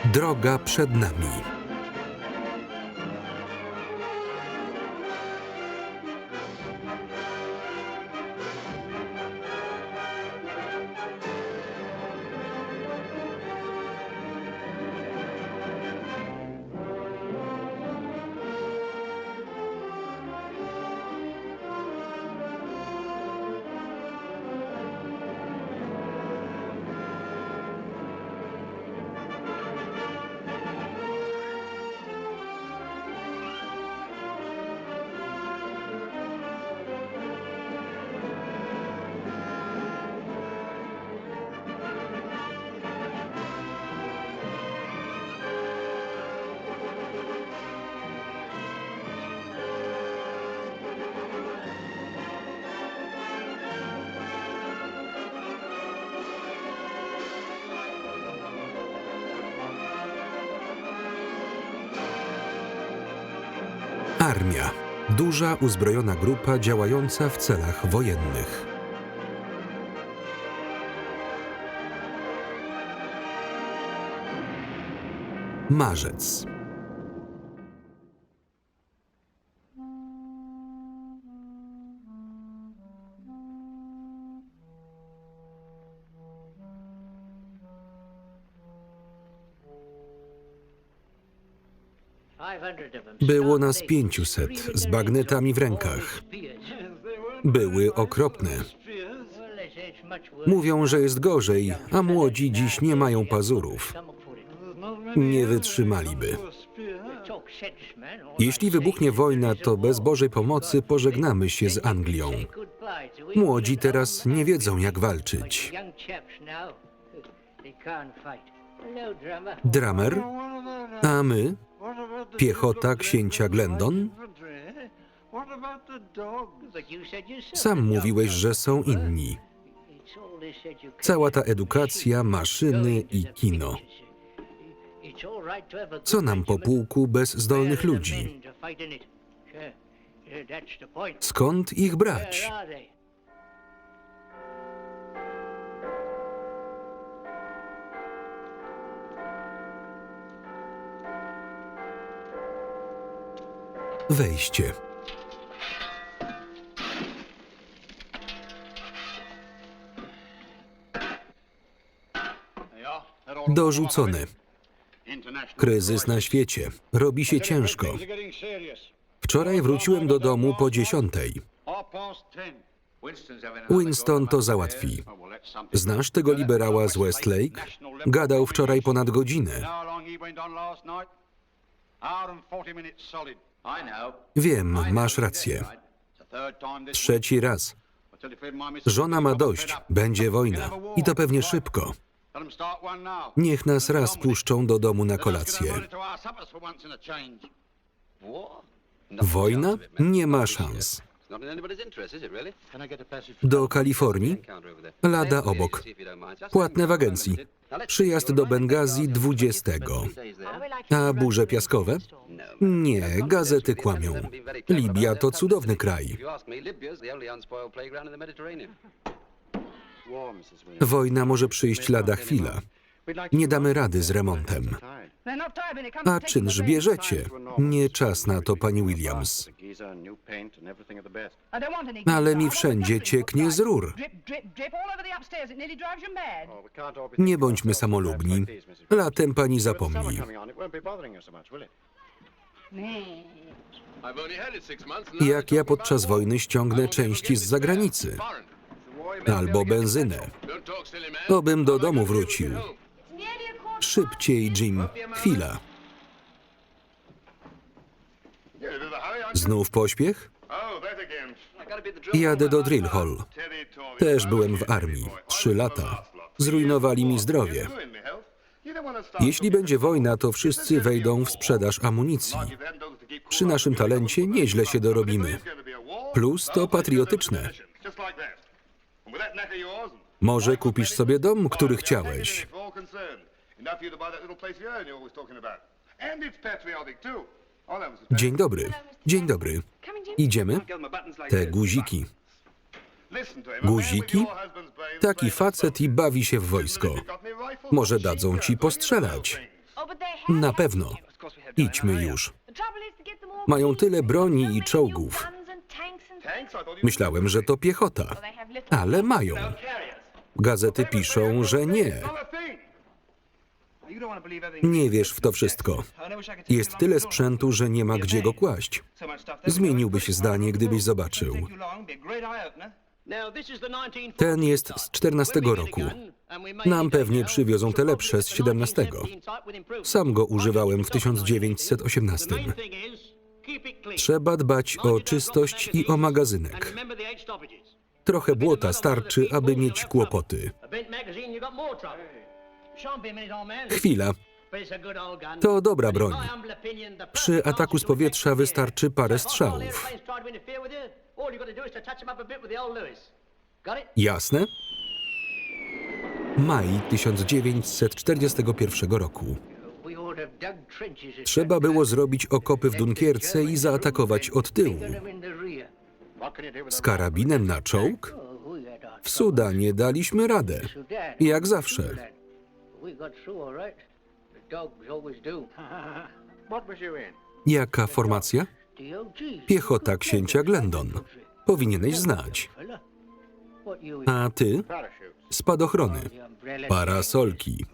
Droga przed nami. Armia. Duża, uzbrojona grupa działająca w celach wojennych. Marzec. Było nas 500 z bagnetami w rękach. Były okropne. Mówią, że jest gorzej, a młodzi dziś nie mają pazurów. Nie wytrzymaliby. Jeśli wybuchnie wojna, to bez Bożej pomocy pożegnamy się z Anglią. Młodzi teraz nie wiedzą, jak walczyć. Drummer? A my? Piechota księcia Glendon? Sam mówiłeś, że są inni. Cała ta edukacja, maszyny i kino. Co nam po pułku bez zdolnych ludzi? Skąd ich brać? Wejście. Dorzucone. Kryzys na świecie. Robi się ciężko. Wczoraj wróciłem do domu po 10:00. Winston to załatwi. Znasz tego liberała z Westlake? Gadał wczoraj ponad godzinę. Wiem, masz rację. 3. raz. Żona ma dość. Będzie wojna. I to pewnie szybko. Niech nas raz puszczą do domu na kolację. Wojna? Nie ma szans. Do Kalifornii? Lada obok. Płatne w agencji. Przyjazd do Bengazi 20. A burze piaskowe? Nie, gazety kłamią. Libia to cudowny kraj. Wojna może przyjść lada chwila. Nie damy rady z remontem. A czynż bierzecie? Nie czas na to, pani Williams. Ale mi wszędzie cieknie z rur. Nie bądźmy samolubni. Latem pani zapomni. Jak ja podczas wojny ściągnę części z zagranicy. Albo benzynę. Obym do domu wrócił. Szybciej, Jim. Chwila. Znów pośpiech? Jadę do Drill Hall. Też byłem w armii. 3 lata. Zrujnowali mi zdrowie. Jeśli będzie wojna, to wszyscy wejdą w sprzedaż amunicji. Przy naszym talencie nieźle się dorobimy. Plus to patriotyczne. Może kupisz sobie dom, który chciałeś. Dzień dobry. Dzień dobry. Idziemy? Te guziki. Guziki? Taki facet i bawi się w wojsko. Może dadzą ci postrzelać. Na pewno. Idźmy już. Mają tyle broni i czołgów. Myślałem, że to piechota. Ale mają. Gazety piszą, że nie. Nie wierz w to wszystko. Jest tyle sprzętu, że nie ma gdzie go kłaść. Zmieniłbyś zdanie, gdybyś zobaczył. Ten jest z 14 roku. Nam pewnie przywiozą te lepsze z 17. Sam go używałem w 1918. Trzeba dbać o czystość i o magazynek. Trochę błota starczy, aby mieć kłopoty. Chwila. To dobra broń. Przy ataku z powietrza wystarczy parę strzałów. Jasne? Maj 1941 roku. Trzeba było zrobić okopy w Dunkierce i zaatakować od tyłu. Z karabinem na czołg? W Sudanie daliśmy radę. Jak zawsze. Jaka formacja? Piechota księcia Glendon. Powinieneś znać. A ty? Spadochrony. Parasolki.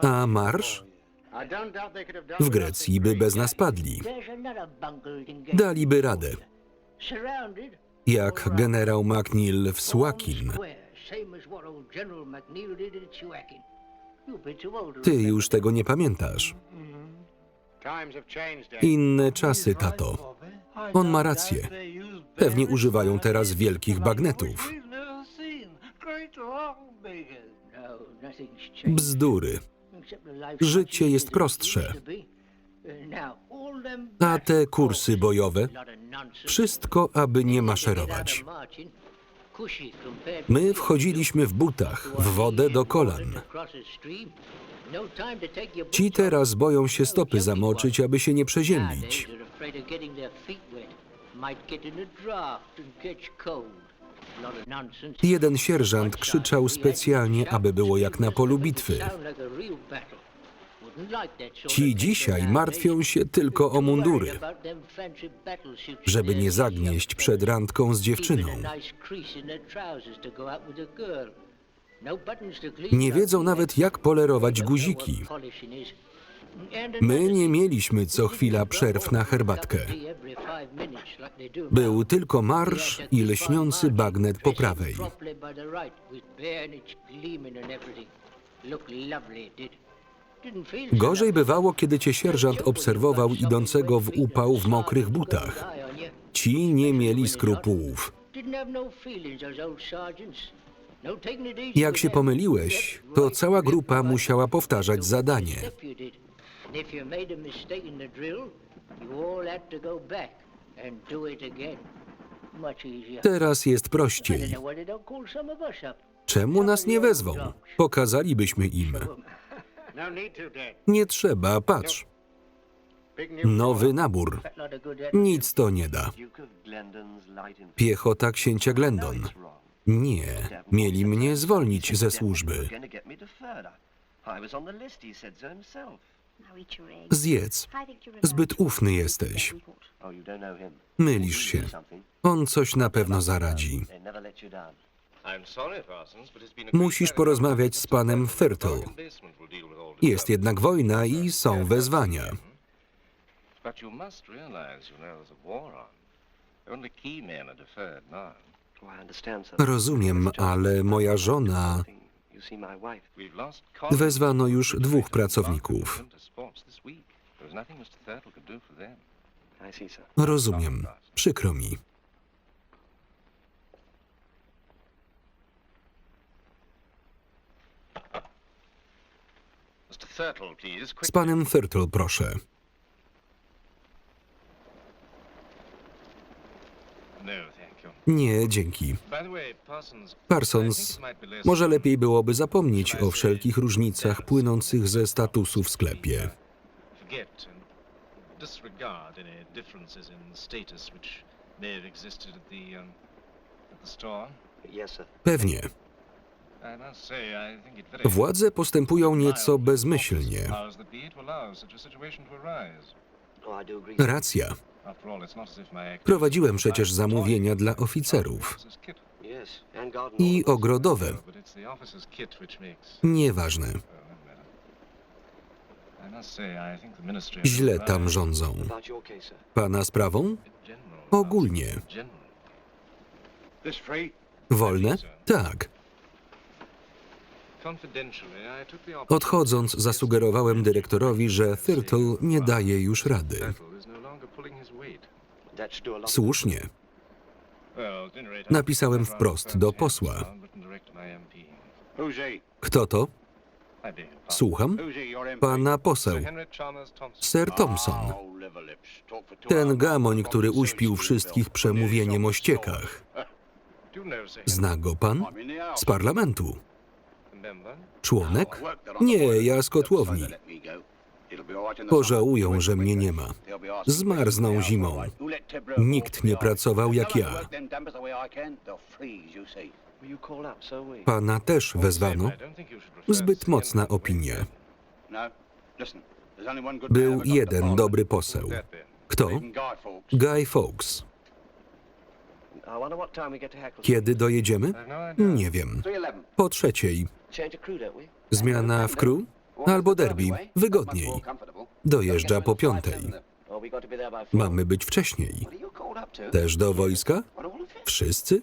A marsz? W Grecji by bez nas padli. Daliby radę. Jak generał McNeill w Suakin. Ty już tego nie pamiętasz. Inne czasy, tato. On ma rację. Pewnie używają teraz wielkich bagnetów. Bzdury. Życie jest prostsze. A te kursy bojowe? Wszystko, aby nie maszerować. My wchodziliśmy w butach, w wodę do kolan. Ci teraz boją się stopy zamoczyć, aby się nie przeziębić. Jeden sierżant krzyczał specjalnie, aby było jak na polu bitwy. Ci dzisiaj martwią się tylko o mundury, żeby nie zagnieść przed randką z dziewczyną. Nie wiedzą nawet, jak polerować guziki. My nie mieliśmy co chwila przerw na herbatkę. Był tylko marsz i lśniący bagnet po prawej. Gorzej bywało, kiedy cię sierżant obserwował idącego w upał w mokrych butach. Ci nie mieli skrupułów. Jak się pomyliłeś, to cała grupa musiała powtarzać zadanie. Teraz jest prościej. Czemu nas nie wezwą? Pokazalibyśmy im. Nie trzeba, patrz. Nowy nabór. Nic to nie da. Piechota księcia Glendon. Nie, mieli mnie zwolnić ze służby. Zjedz. Zbyt ufny jesteś. Mylisz się. On coś na pewno zaradzi. Musisz porozmawiać z panem Thurtle. Jest jednak wojna i są wezwania. Rozumiem, ale moja żona... Wezwano już 2 pracowników. Rozumiem. Przykro mi. Z panem Thurtle, proszę. Nie, dzięki. Parsons, może lepiej byłoby zapomnieć o wszelkich różnicach płynących ze statusu w sklepie. Pewnie. Władze postępują nieco bezmyślnie. Racja. Prowadziłem przecież zamówienia dla oficerów. I ogrodowe. Nieważne. Źle tam rządzą. Pana sprawą? Ogólnie. Wolne? Tak. Odchodząc, zasugerowałem dyrektorowi, że Thurtle nie daje już rady. Słusznie. Napisałem wprost do posła. Kto to? Słucham? Pana poseł. Sir Thompson. Ten gamoń, który uśpił wszystkich przemówieniem o ściekach. Zna go pan? Z parlamentu. Członek? Nie, ja z kotłowni. Pożałują, że mnie nie ma. Zmarzną zimą. Nikt nie pracował jak ja. Pana też wezwano? Zbyt mocna opinia. Był jeden dobry poseł. Kto? Guy Fawkes. Kiedy dojedziemy? Nie wiem. Po 3:00. Zmiana w crew? Albo derby. Wygodniej. Dojeżdża po 5:00. Mamy być wcześniej. Też do wojska? Wszyscy?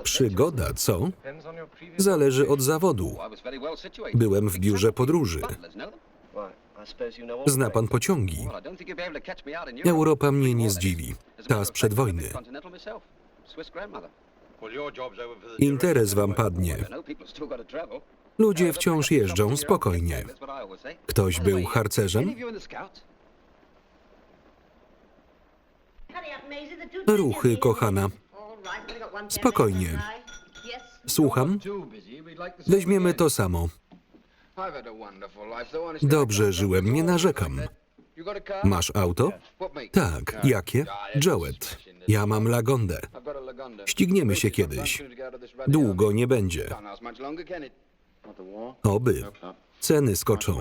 Przygoda, co? Zależy od zawodu. Byłem w biurze podróży. Zna pan pociągi. Europa mnie nie zdziwi. Ta sprzed wojny. Interes wam padnie. Ludzie wciąż jeżdżą spokojnie. Ktoś był harcerzem? Ruchy, kochana. Spokojnie. Słucham? Weźmiemy to samo. Dobrze żyłem, nie narzekam. Masz auto? Tak. Jakie? Joet. Ja mam Lagondę. Ścigniemy się kiedyś. Długo nie będzie. Oby. Ceny skoczą.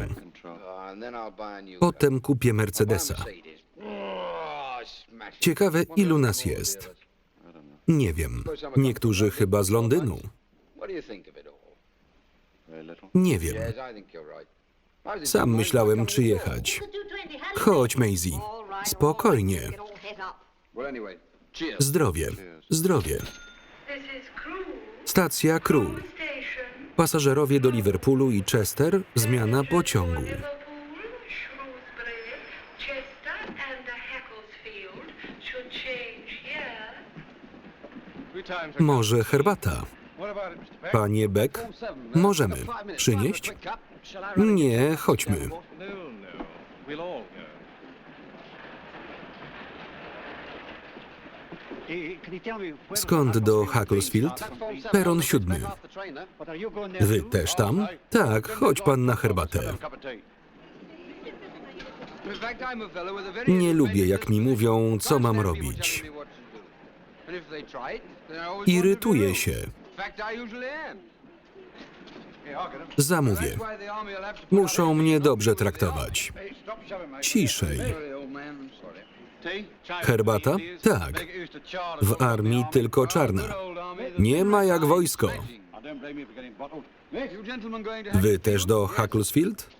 Potem kupię Mercedesa. Ciekawe, ilu nas jest. Nie wiem. Niektórzy chyba z Londynu. Nie wiem. Sam myślałem, czy jechać. Chodź, Maisie. Spokojnie. Zdrowie. Zdrowie. Stacja Crew. Pasażerowie do Liverpoolu i Chester. Zmiana pociągu. Może herbata? Panie Beck? Możemy. Przynieść? Nie, chodźmy. Skąd do Hackelsfield? Peron 7. Wy też tam? Tak, chodź pan na herbatę. Nie lubię, jak mi mówią, co mam robić. Irytuję się. Zamówię. Muszą mnie dobrze traktować. Ciszej. Herbata? Tak. W armii tylko czarna. Nie ma jak wojsko. Wy też do Hackelsfield?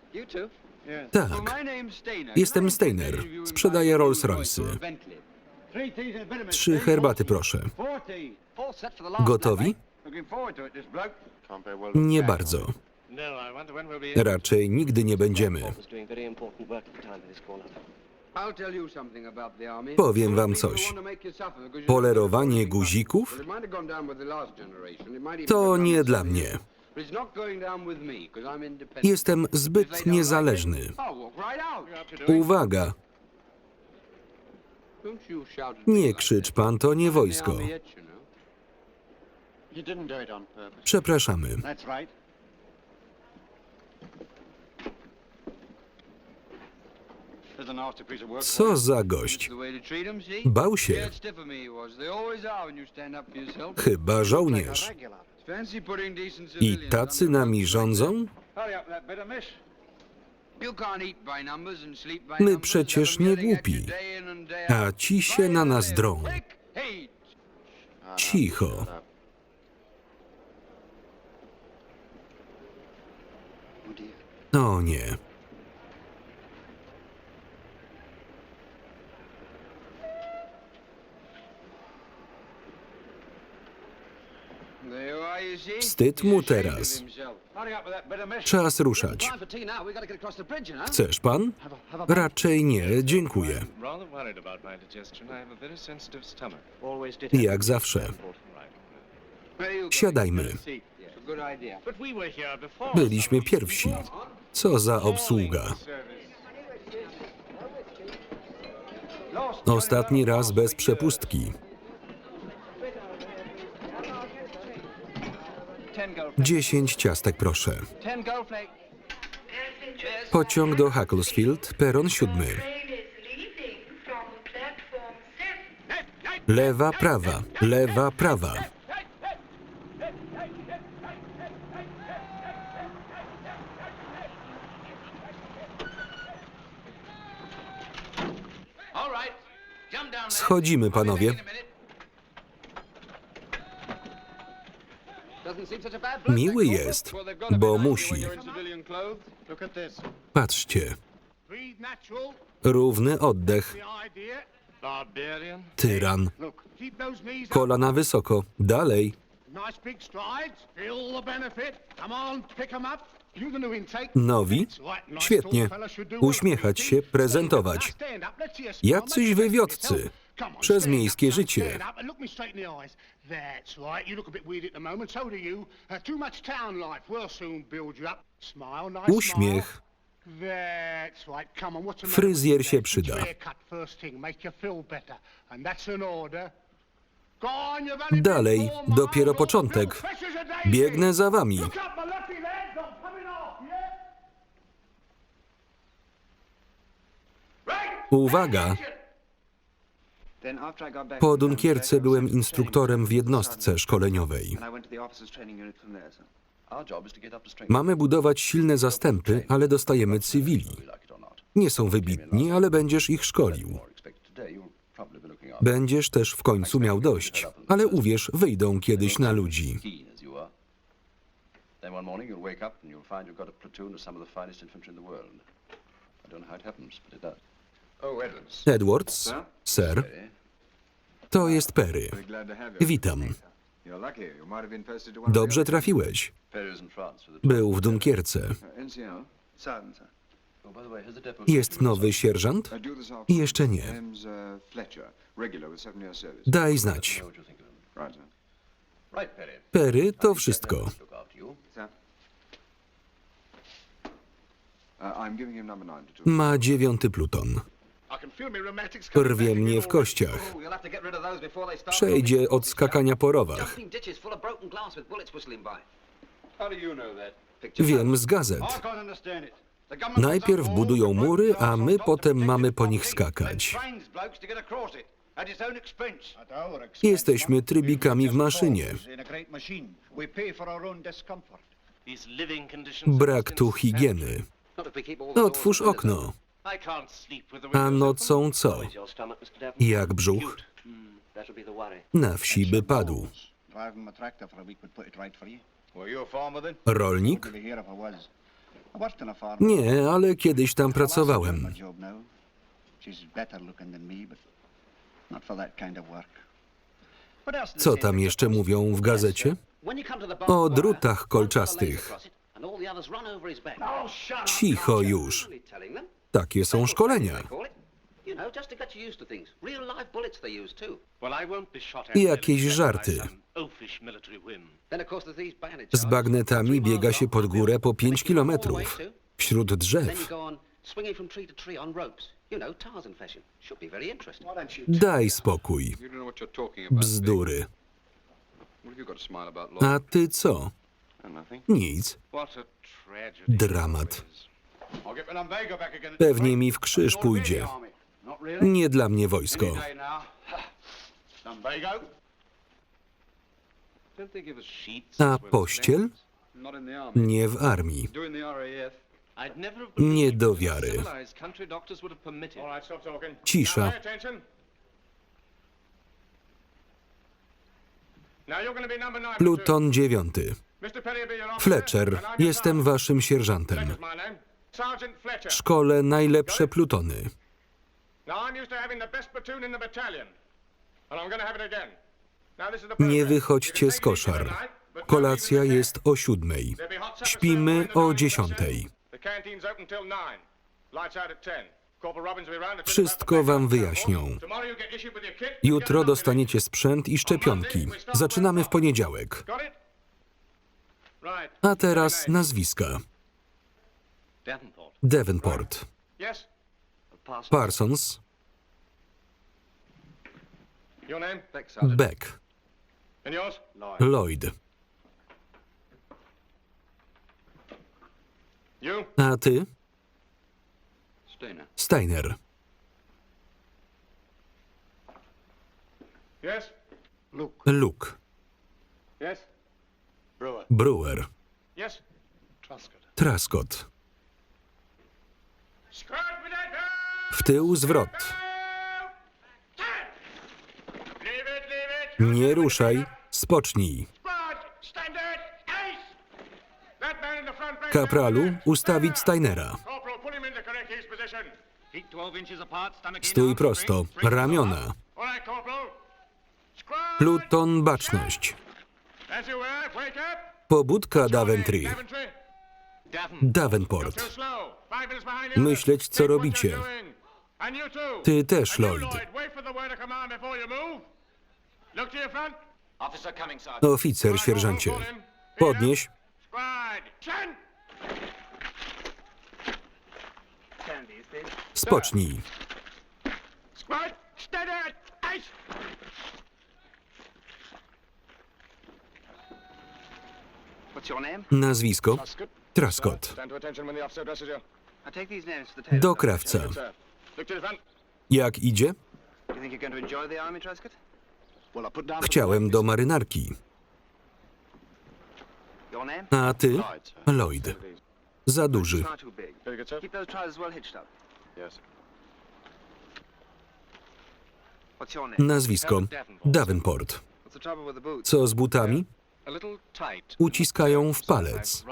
Tak. Jestem Steiner. Sprzedaję Rolls-Royce'y. 3 herbaty, proszę. Gotowi? Nie bardzo. Raczej nigdy nie będziemy. Powiem wam coś. Polerowanie guzików? To nie dla mnie. Jestem zbyt niezależny. Uwaga! Nie krzycz pan, to nie wojsko. Przepraszamy. Co za gość? Bał się. Chyba żołnierz. I tacy nami rządzą? My przecież nie głupi, a ci się na nas drą. Cicho. O nie. Wstyd mu teraz. Czas ruszać. Chcesz pan? Raczej nie, dziękuję. Jak zawsze. Siadajmy. Byliśmy pierwsi. Co za obsługa. Ostatni raz bez przepustki. 10 ciastek, proszę. Pociąg do Hacklesfield, peron 7. Lewa, prawa, lewa, prawa. Schodzimy, panowie. Miły jest, bo musi. Patrzcie. Równy oddech. Tyran. Kolana wysoko. Dalej. Nowi? Świetnie. Uśmiechać się, prezentować. Jacyś wywiodcy. Przez miejskie życie. Uśmiech. Fryzjer się przyda. Dalej, dopiero początek. Biegnę za wami. Uwaga! Po Dunkierce byłem instruktorem w jednostce szkoleniowej. Mamy budować silne zastępy, ale dostajemy cywili. Nie są wybitni, ale będziesz ich szkolił. Będziesz też w końcu miał dość, ale uwierz, wyjdą kiedyś na ludzi. Edwards, sir, to jest Perry. Witam. Dobrze trafiłeś. Był w Dunkierce. Jest nowy sierżant? Jeszcze nie. Daj znać. Perry, to wszystko. Ma 9. pluton. Rwie mnie w kościach. Przejdzie od skakania po rowach. Wiem z gazet. Najpierw budują mury, a my potem mamy po nich skakać. Jesteśmy trybikami w maszynie. Brak tu higieny. Otwórz okno. A nocą co? Jak brzuch? Na wsi by padł. Rolnik? Nie, ale kiedyś tam pracowałem. Co tam jeszcze mówią w gazecie? O drutach kolczastych. Cicho już. Takie są szkolenia. Jakieś żarty. Z bagnetami biega się pod górę po 5 kilometrów. Wśród drzew. Daj spokój. Bzdury. A ty co? Nic. Dramat. Pewnie mi w krzyż pójdzie. Nie dla mnie wojsko. A pościel? Nie w armii. Nie do wiary. Cisza. Pluton 9. Fletcher, jestem waszym sierżantem. Szkole najlepsze plutony. Nie wychodźcie z koszar. Kolacja jest o 7. Śpimy o 10. Wszystko wam wyjaśnią. Jutro dostaniecie sprzęt i szczepionki. Zaczynamy w poniedziałek. A teraz nazwiska. Davenport. Parsons. Beck. Lloyd. A ty? Steiner. Luke. Brewer. Truscott. W tył zwrot. Nie ruszaj, spocznij. Kapralu, ustawić Steinera. Stój prosto, ramiona. Pluton, baczność. Pobudka Daventry. Davenport. Myśleć, co robicie. Ty też, Lloyd. Oficer, sierżancie. Podnieś. Spocznij. Nazwisko? Truscott. Do krawca. Jak idzie? Chciałem do marynarki. A ty? Lloyd. Za duży. Nazwisko? Davenport. Co z butami? Uciskają w palec.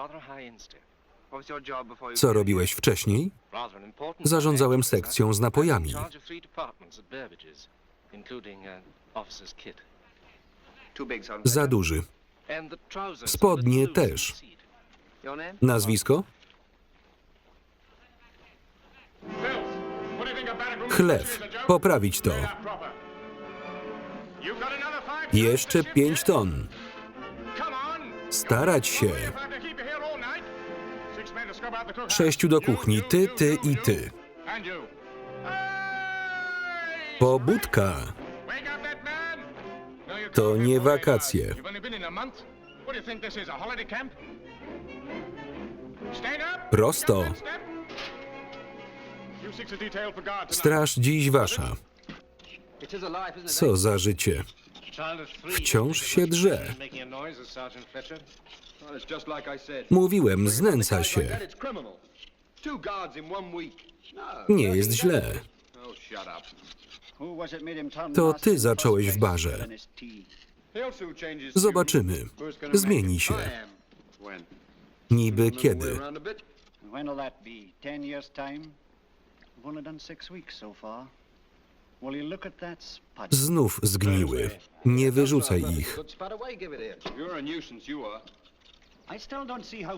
Co robiłeś wcześniej? Zarządzałem sekcją z napojami. Za duży. Spodnie też. Nazwisko? Chlew. Poprawić to. Jeszcze 5 ton. Starać się. 6 do kuchni. Ty, ty i ty. Pobudka. To nie wakacje. Prosto. Straż dziś wasza. Co za życie. Wciąż się drze. Mówiłem, znęca się. Nie jest źle. To ty zacząłeś w barze. Zobaczymy. Zmieni się. Niby kiedy? Znów zgniły. Nie wyrzucaj ich.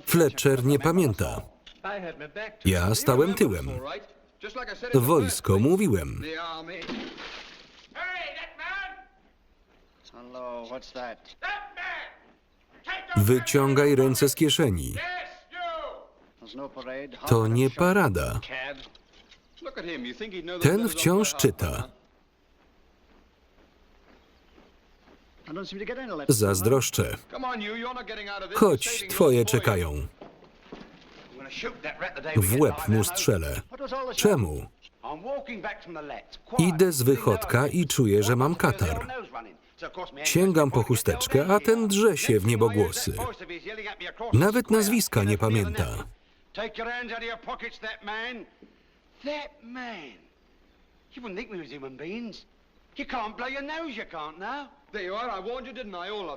Fletcher nie pamięta. Ja stałem tyłem. Wojsko, mówiłem. Wyciągaj ręce z kieszeni. To nie parada. Ten wciąż czyta. Zazdroszczę. Chodź, twoje czekają. W łeb mu strzelę. Czemu? Idę z wychodka i czuję, że mam katar. Sięgam po chusteczkę, a ten drze się w niebogłosy. Nawet nazwiska nie pamięta.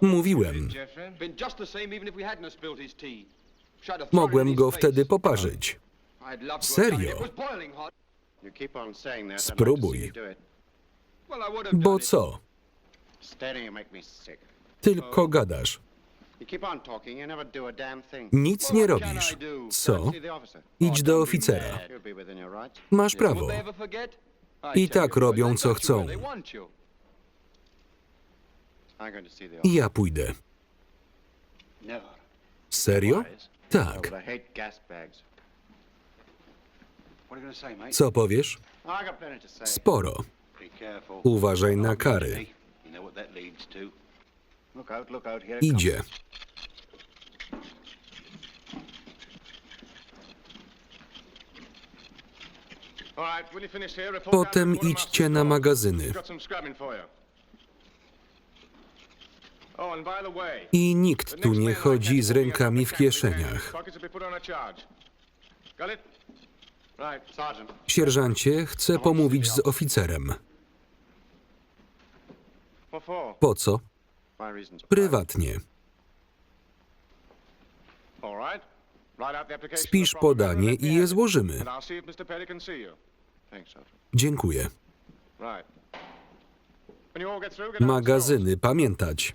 Mówiłem. Mogłem go wtedy poparzyć. Serio? Spróbuj. Bo co? Tylko gadasz. Nic nie robisz. Co? Idź do oficera. Masz prawo. I tak robią, co chcą. Ja pójdę. Serio? Tak. Co powiesz? Sporo. Uważaj na kary. Idzie. Potem idźcie na magazyny. I nikt tu nie chodzi z rękami w kieszeniach. Sierżancie, chcę pomówić z oficerem. Po co? Prywatnie. Spisz podanie i je złożymy. Dziękuję. Magazyny pamiętać.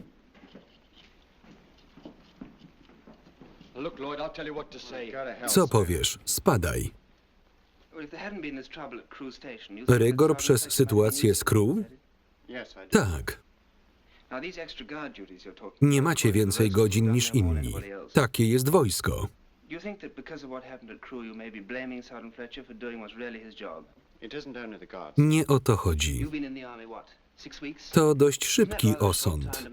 Co powiesz? Spadaj. Rygor przez sytuację z crew? Tak. Nie macie więcej godzin niż inni. Takie jest wojsko. Nie o to chodzi. To dość szybki osąd.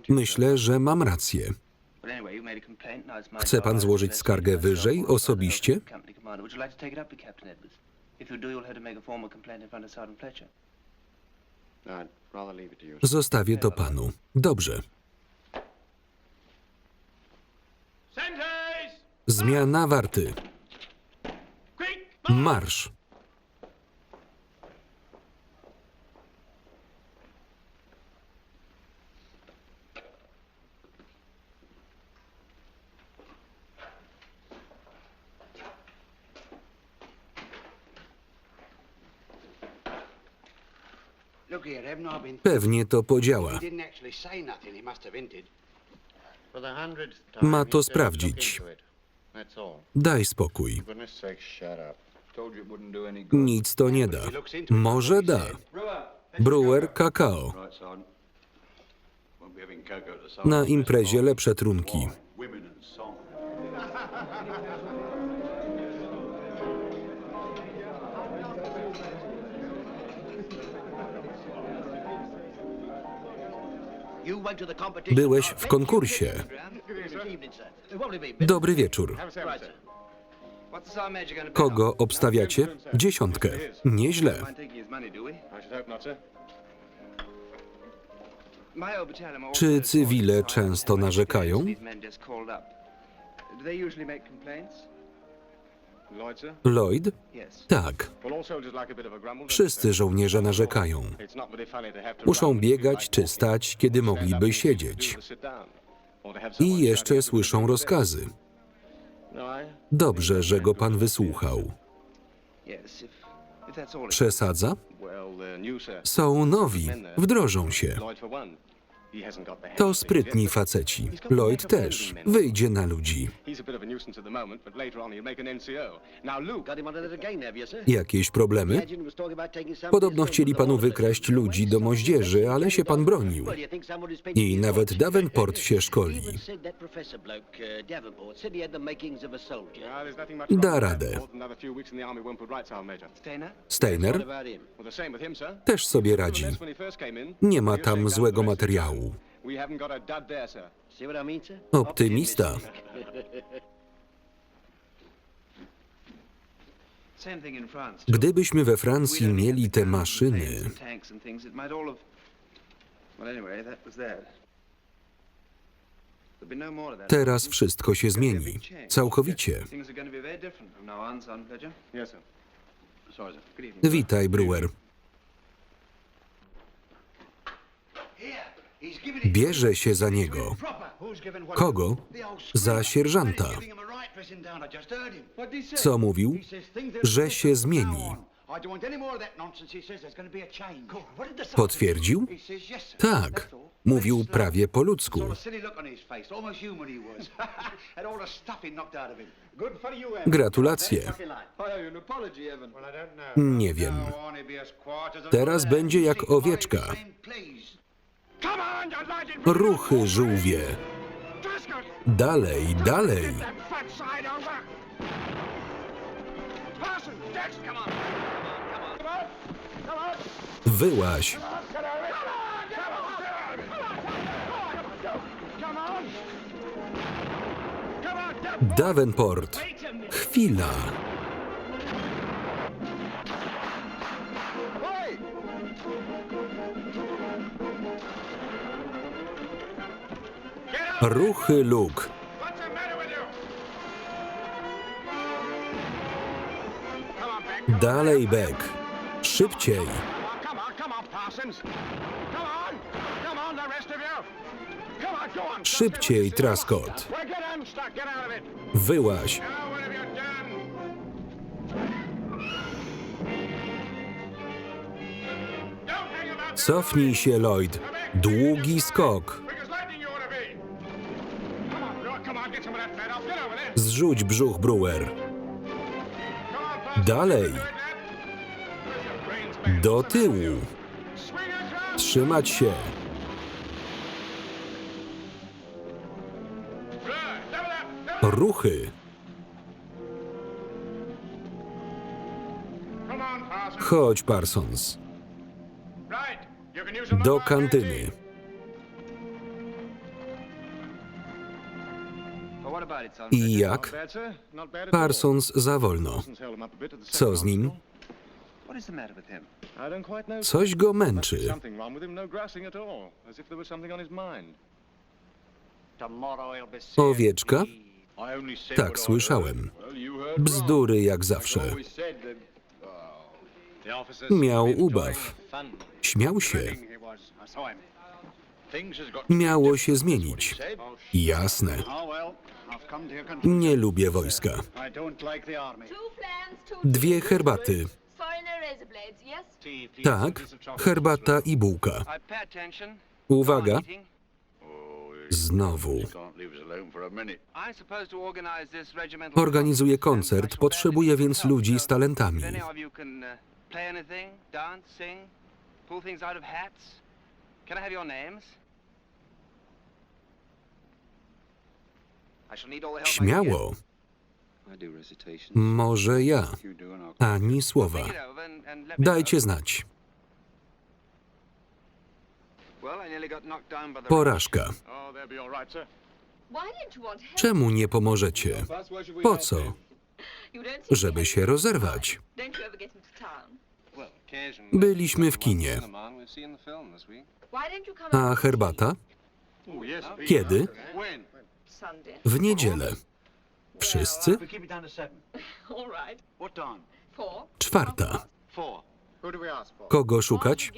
Myślę, że mam rację. Chce pan złożyć skargę wyżej, osobiście? Zostawię to panu. Dobrze. Zmiana warty. Marsz. Pewnie to podziała. Ma to sprawdzić. Daj spokój. Nic to nie da. Może da. Brewer kakao. Na imprezie lepsze trunki. Byłeś w konkursie. Dobry wieczór. Kogo obstawiacie? 10. Nieźle. Czy cywile często narzekają? Lloyd? Tak. Wszyscy żołnierze narzekają. Muszą biegać czy stać, kiedy mogliby siedzieć. I jeszcze słyszą rozkazy. Dobrze, że go pan wysłuchał. Przesadza? Są nowi, wdrożą się. To sprytni faceci. Lloyd też. Wyjdzie na ludzi. Jakieś problemy? Podobno chcieli panu wykraść ludzi do moździerzy, ale się pan bronił. I nawet Davenport się szkoli. Da radę. Steiner? Też sobie radzi. Nie ma tam złego materiału. Optymista. Gdybyśmy we Francji mieli te maszyny, teraz wszystko się zmieni. Całkowicie. Witaj, Brewer. Bierze się za niego. Kogo? Za sierżanta. Co mówił? Że się zmieni. Potwierdził? Tak. Mówił prawie po ludzku. Gratulacje. Nie wiem. Teraz będzie jak owieczka. Ruchy, żółwie. Dalej, dalej. Wyłaź. Davenport. Chwila. Ruchy, Luke. Dalej, Beck. Szybciej. Szybciej, Trascott. Wyłaź. Cofnij się, Lloyd. Długi skok. Zrzuć brzuch, Brewer. Dalej. Do tyłu. Trzymać się. Ruchy. Chodź, Parsons. Do kantyny. I jak? Parsons za wolno. Co z nim? Coś go męczy. Owieczka? Tak słyszałem. Bzdury jak zawsze. Miał ubaw. Śmiał się. Miało się zmienić. Jasne. Nie lubię wojska. 2 herbaty. Tak, herbata i bułka. Uwaga. Znowu. Organizuję koncert, potrzebuję więc ludzi z talentami. Śmiało. Może ja. Ani słowa. Dajcie znać. Porażka. Czemu nie pomożecie? Po co? Żeby się rozerwać. Byliśmy w kinie. A herbata? Kiedy? W niedzielę. Wszyscy? 4:00. Kogo szukać?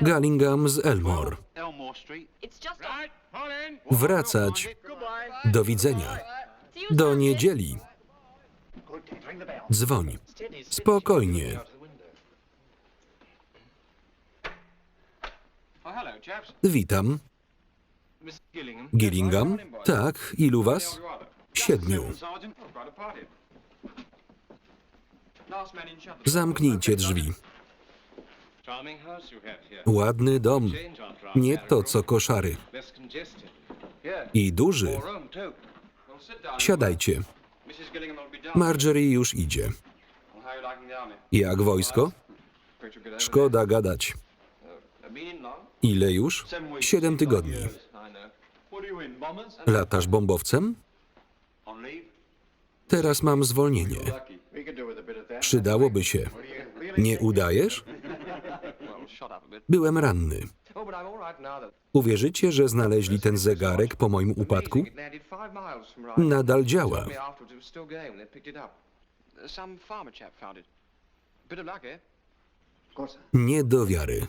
Gillingham z Elmore. Wracać. Do widzenia. Do niedzieli. Dzwoń. Spokojnie. Witam. Gillingham? Tak. Ilu was? 7. Zamknijcie drzwi. Ładny dom. Nie to, co koszary. I duży. Siadajcie. Marjorie już idzie. Jak wojsko? Szkoda gadać. Ile już? 7 tygodni. Latasz bombowcem? Teraz mam zwolnienie. Przydałoby się. Nie udajesz? Byłem ranny. Uwierzycie, że znaleźli ten zegarek po moim upadku? Nadal działa. Nie do wiary.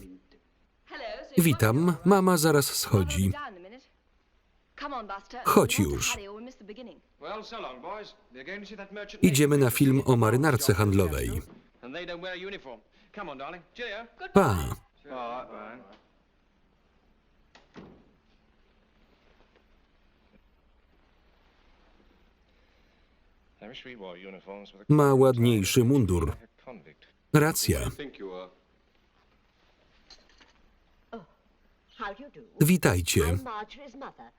Witam, mama zaraz schodzi. Chodź już. Idziemy na film o marynarce handlowej. Pa. Ma ładniejszy mundur. Racja. Witajcie.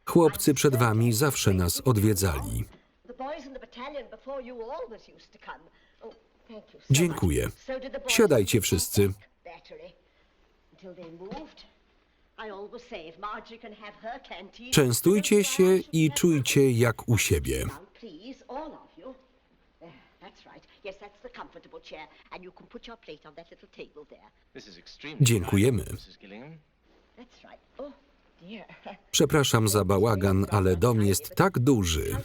Chłopcy przed wami zawsze nas odwiedzali. Dziękuję. Siadajcie wszyscy. Częstujcie się i czujcie jak u siebie. Dziękujemy. Przepraszam za bałagan, ale dom jest tak duży.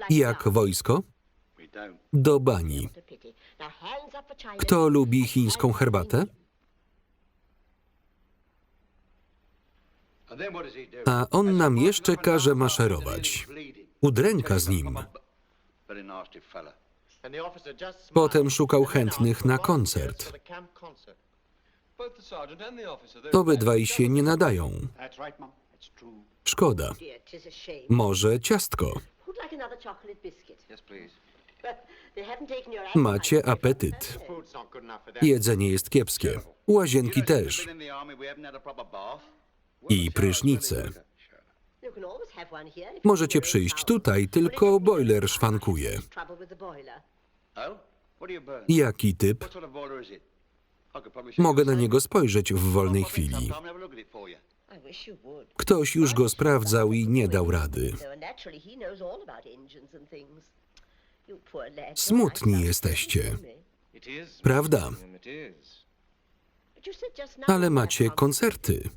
Jak wojsko? Do bani. Kto lubi chińską herbatę? A on nam jeszcze każe maszerować. Udręka z nim. Potem szukał chętnych na koncert. Obydwaj się nie nadają. Szkoda. Może ciastko. Macie apetyt. Jedzenie jest kiepskie. Łazienki też. I prysznice. Możecie przyjść tutaj, tylko bojler szwankuje. Jaki typ? Mogę na niego spojrzeć w wolnej chwili. Ktoś już go sprawdzał i nie dał rady. Smutni jesteście. Prawda? Ale macie koncerty.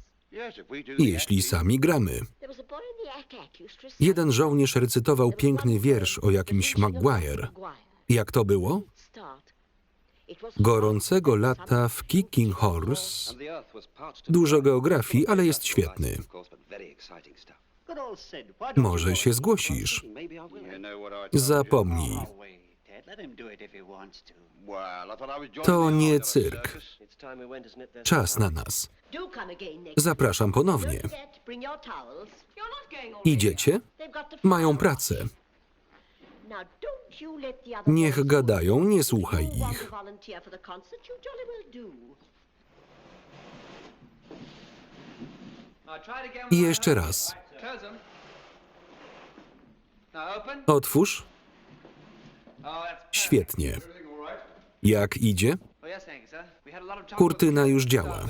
Jeśli sami gramy. Jeden żołnierz recytował piękny wiersz o jakimś Maguire. Jak to było? Gorącego lata w Kicking Horse. Dużo geografii, ale jest świetny. Może się zgłosisz. Zapomnij. To nie cyrk. Czas na nas. Zapraszam ponownie. Idziecie? Mają pracę. Niech gadają, nie słuchaj ich. I jeszcze raz. Otwórz. Świetnie. Jak idzie? Kurtyna już działa.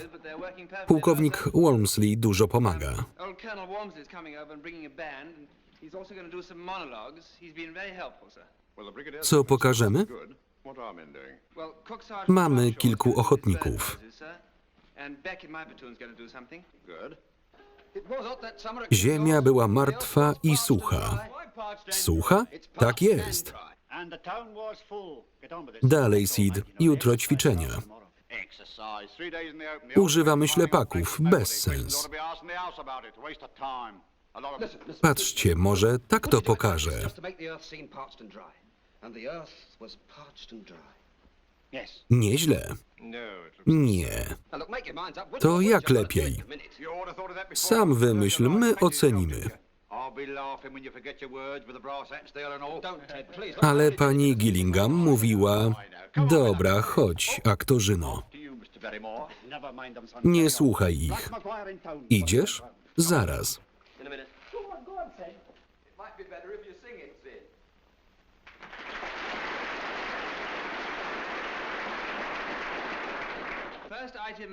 Pułkownik Walmsley dużo pomaga. Co pokażemy? Mamy kilku ochotników. Ziemia była martwa i sucha. Sucha? Tak jest. Dalej, Sid. Jutro ćwiczenia. Używamy ślepaków. Bez sens. Patrzcie, może tak to pokażę. Nieźle. Nie. To jak lepiej? Sam wymyśl, my ocenimy. Ale pani Gillingham mówiła: dobra, chodź, aktorzyno. Nie słuchaj ich. Idziesz? Zaraz.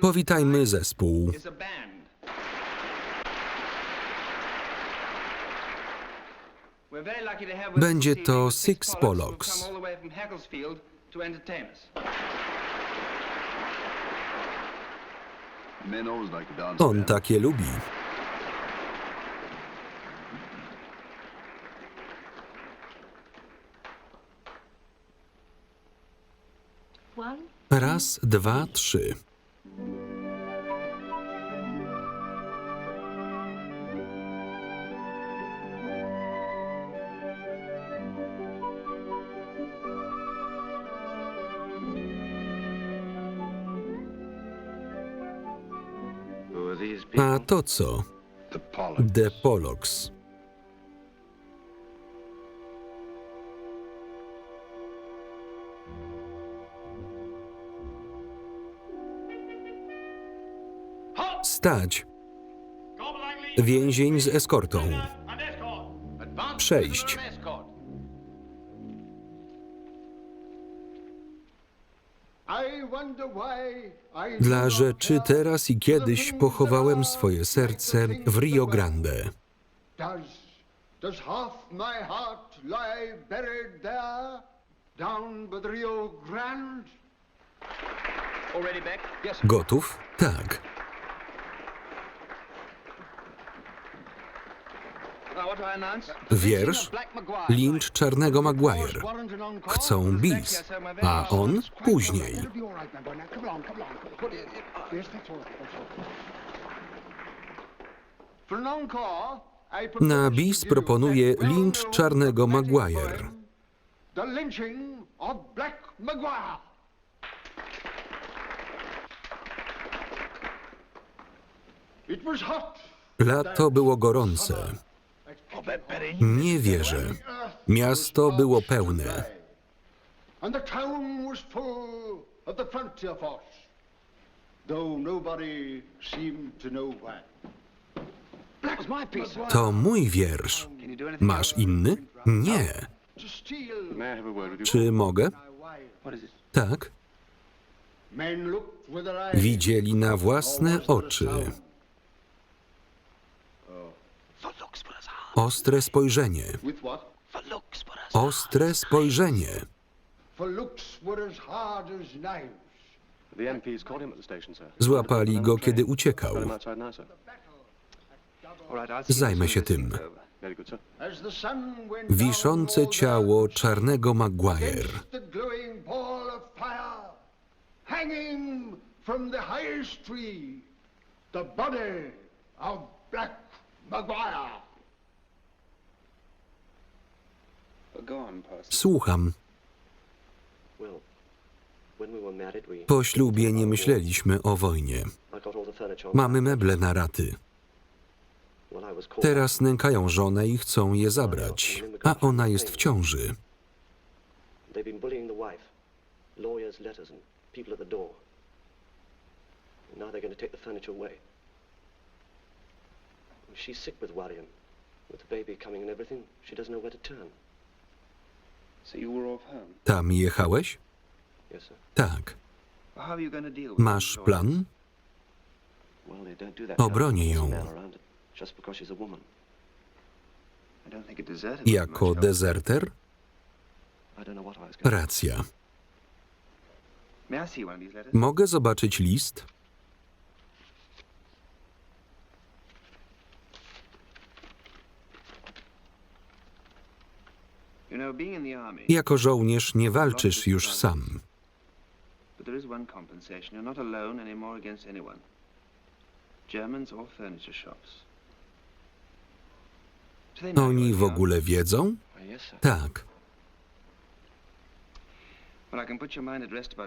Powitajmy zespół. Będzie to Six Pollocks. On takie lubi. Raz, dwa, trzy. A to co? The Pollocks. Stać. Więzień z eskortą. Przejść. Dla rzeczy teraz i kiedyś pochowałem swoje serce w Rio Grande. Does half my heart lie buried there, down by the Rio Grande? Already back? Yes. Gotów? Tak. Wiersz Lincz Czarnego Maguire. Chcą bis, a on później. Na bis proponuje Lincz Czarnego Maguire. The lynching of Black Maguire. It was hot. Lato było gorące. Nie wierzę. Miasto było pełne. And the town was full of the frontier force, though nobody seemed to know why. To mój wiersz. Masz inny? Nie. Czy mogę? Tak. Widzieli na własne oczy. Ostre spojrzenie. Ostre spojrzenie. Złapali go, kiedy uciekał. Zajmę się tym. Wiszące ciało Czarnego Maguire. Słucham. Po ślubie nie myśleliśmy o wojnie. Mamy meble na raty. Teraz nękają żonę i chcą je zabrać, a ona jest w ciąży. Tam jechałeś? Tak. Masz plan? Obronię ją. Jako dezerter? Racja. Mogę zobaczyć list? Jako żołnierz nie walczysz już sam. Oni w ogóle wiedzą? Tak.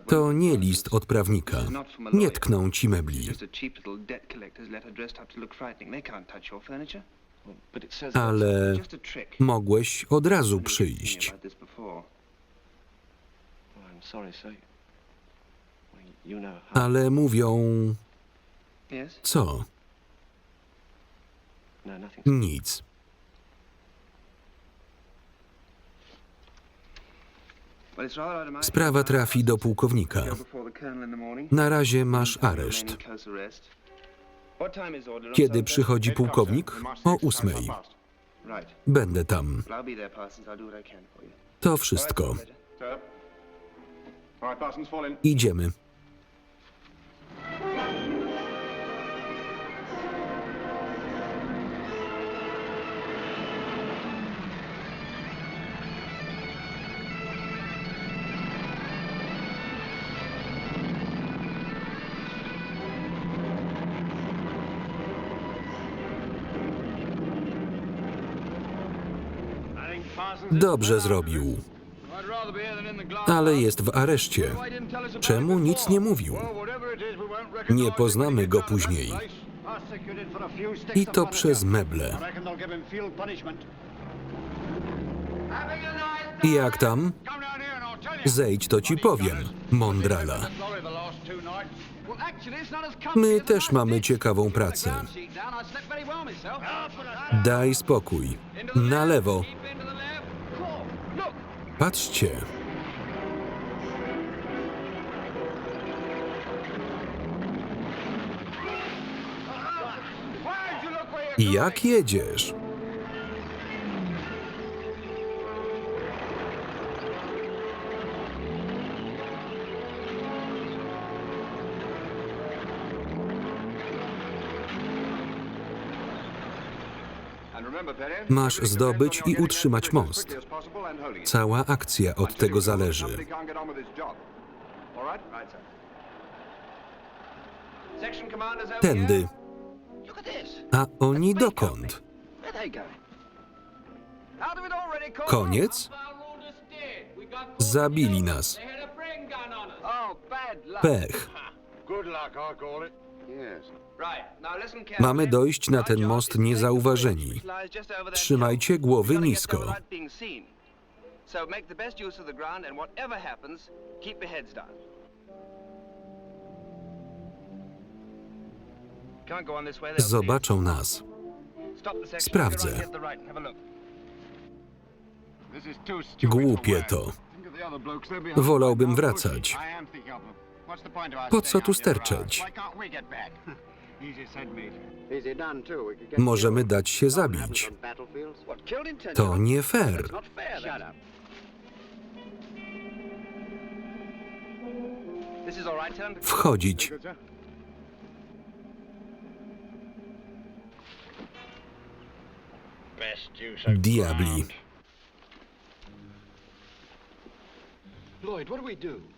To nie list od prawnika. Nie tkną ci mebli. Ale mogłeś od razu przyjść. Ale mówią... Co? Nic. Sprawa trafi do pułkownika. Na razie masz areszt. Kiedy przychodzi pułkownik? O 8:00. Będę tam. I'll be there, Parsons. I'll do what I can for you. To wszystko. Major. Sir. All right, Parsons, fall in. Idziemy. Dobrze zrobił. Ale jest w areszcie. Czemu nic nie mówił? Nie poznamy go później. I to przez meble. I jak tam? Zejdź, to ci powiem, mądrala. My też mamy ciekawą pracę. Daj spokój. Na lewo. Patrzcie. Jak jedziesz? Masz zdobyć i utrzymać most. Cała akcja od tego zależy. Tędy. A oni dokąd? Koniec? Zabili nas. Pech. Mamy dojść na ten most niezauważeni. Trzymajcie głowy nisko. Zobaczą nas. Sprawdzę. Głupie to. Wolałbym wracać. Po co tu sterczeć? Możemy dać się zabić. To nie fair. Wchodzić. Diabli.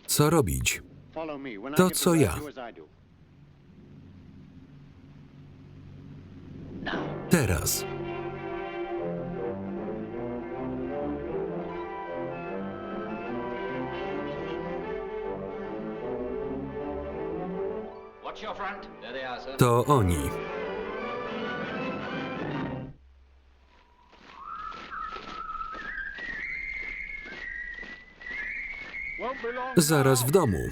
Co robić? To co ja. Teraz. To oni. Zaraz w domu.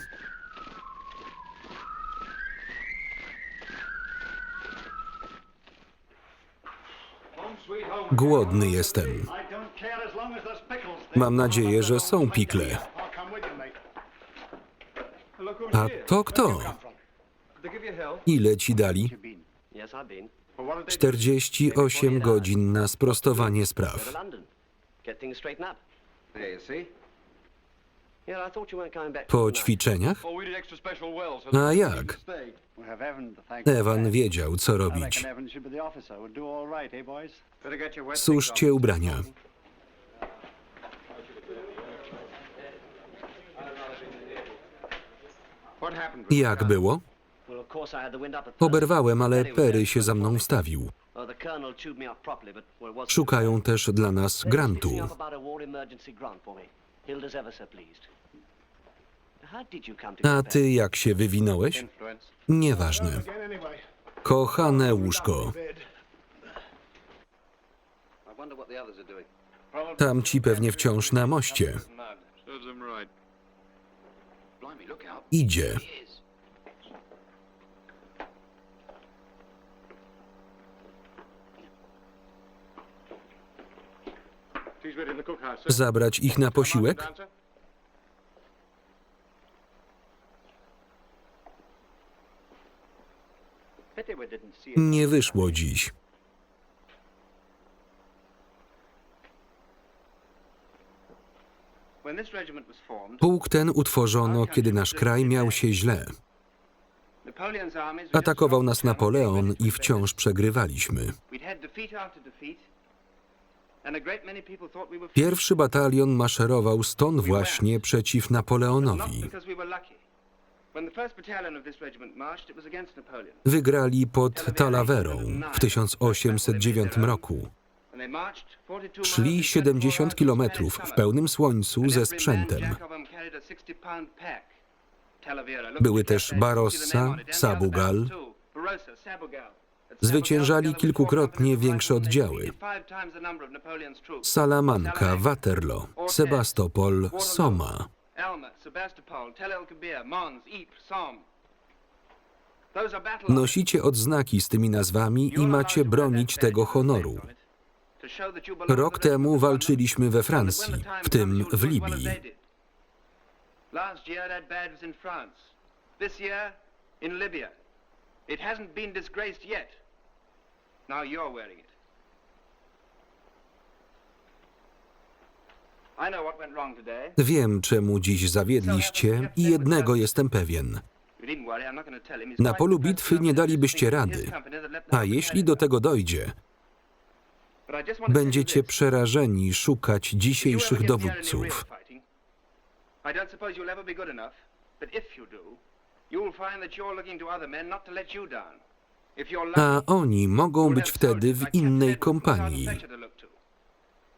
Głodny jestem. Mam nadzieję, że są pikle. A to kto? Ile ci dali? 48 godzin na sprostowanie spraw. Po ćwiczeniach? A jak? Ewan wiedział, co robić. Suszcie ubrania. Jak było? Oberwałem, ale Perry się za mną wstawił. Szukają też dla nas grantu. A ty jak się wywinąłeś? Nieważne. Kochane łóżko. Tamci pewnie wciąż na moście. Idzie. Zabrać ich na posiłek? Nie wyszło dziś. When this regiment was formed, Pułk ten utworzono, kiedy nasz kraj miał się źle. Napoleon's armies were just Atakował across nas the Channel, Napoleon west i of wciąż przegrywaliśmy. We'd had defeat after defeat, and a great many people thought we were Pierwszy batalion maszerował stąd właśnie przeciw not Napoleonowi. because we were lucky. When the first battalion of this regiment marched, it was against Napoleon. Wygrali pod Talaverą w 1809 roku. And they marched 42 Szli miles in 70 24 hours kilometrów in w Spanish pełnym słońcu summer. ze And every sprzętem. man jack of 'em carried a 60-pound pack. Talavera, look Były at the też left hand, you see the Barossa, name on it, and the other Sabugal. battles too. Barossa, Sabugal. At Zwyciężali Sabugal, kilkukrotnie większe they defeated oddziały. 5 times the number of Napoleon's troops. Salamanca, Waterloo, Sebastopol, Soma. Alma, Sebastopol, Tel el-Kebir, Mons, Ypres, Somme. Those are battle Nosicie odznaki z tymi nazwami i macie bronić tego honoru. Rok temu walczyliśmy we Francji, w tym w Libii. Last year that badge was in France. This year in Libya. It hasn't been disgraced yet. Now you're wearing it. I know what went wrong today. Wiem, czemu dziś zawiedliście i jednego jestem pewien. You needn't worry, I'm not going to tell him. He's Na quite polu the bitwy nie dalibyście rady. A jeśli do tego dojdzie, But I just want to say będziecie this. przerażeni szukać You ever dzisiejszych get near any real dowódców. fighting, I don't suppose you'll ever be good enough, but if you do, you'll find that you're looking to other men not to let you down. If you're lucky, A oni mogą you'll być have wtedy soldiers w like Captain innej Edwards and Sergeant kompanii. Fletcher to look to.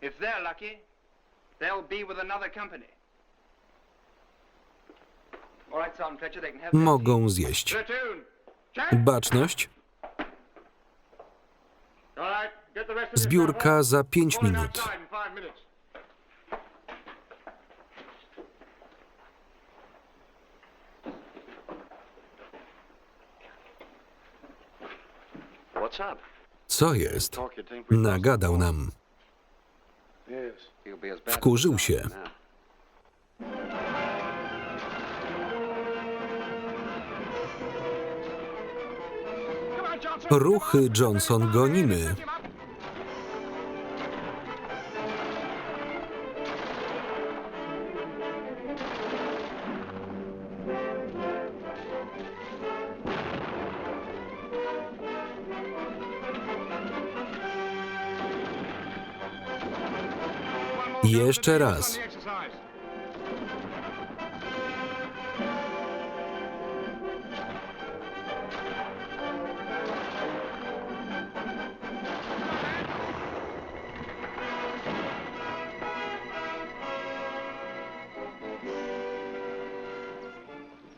If they're lucky, they'll be with another company. All right, Sergeant Fletcher, they can have their Mogą zjeść. Platoon! Check! Baczność. All right, get the rest of your Zbiórka za 5 Going minut. outside in 5 minutes. What's up? Co jest? Talk, you think we've lost Nagadał the nam. ball. Yes. He'll be as bad Wkurzył as się. now. Come on, Johnson! Ruchy, Johnson, gonimy. Jeszcze raz. The exercise.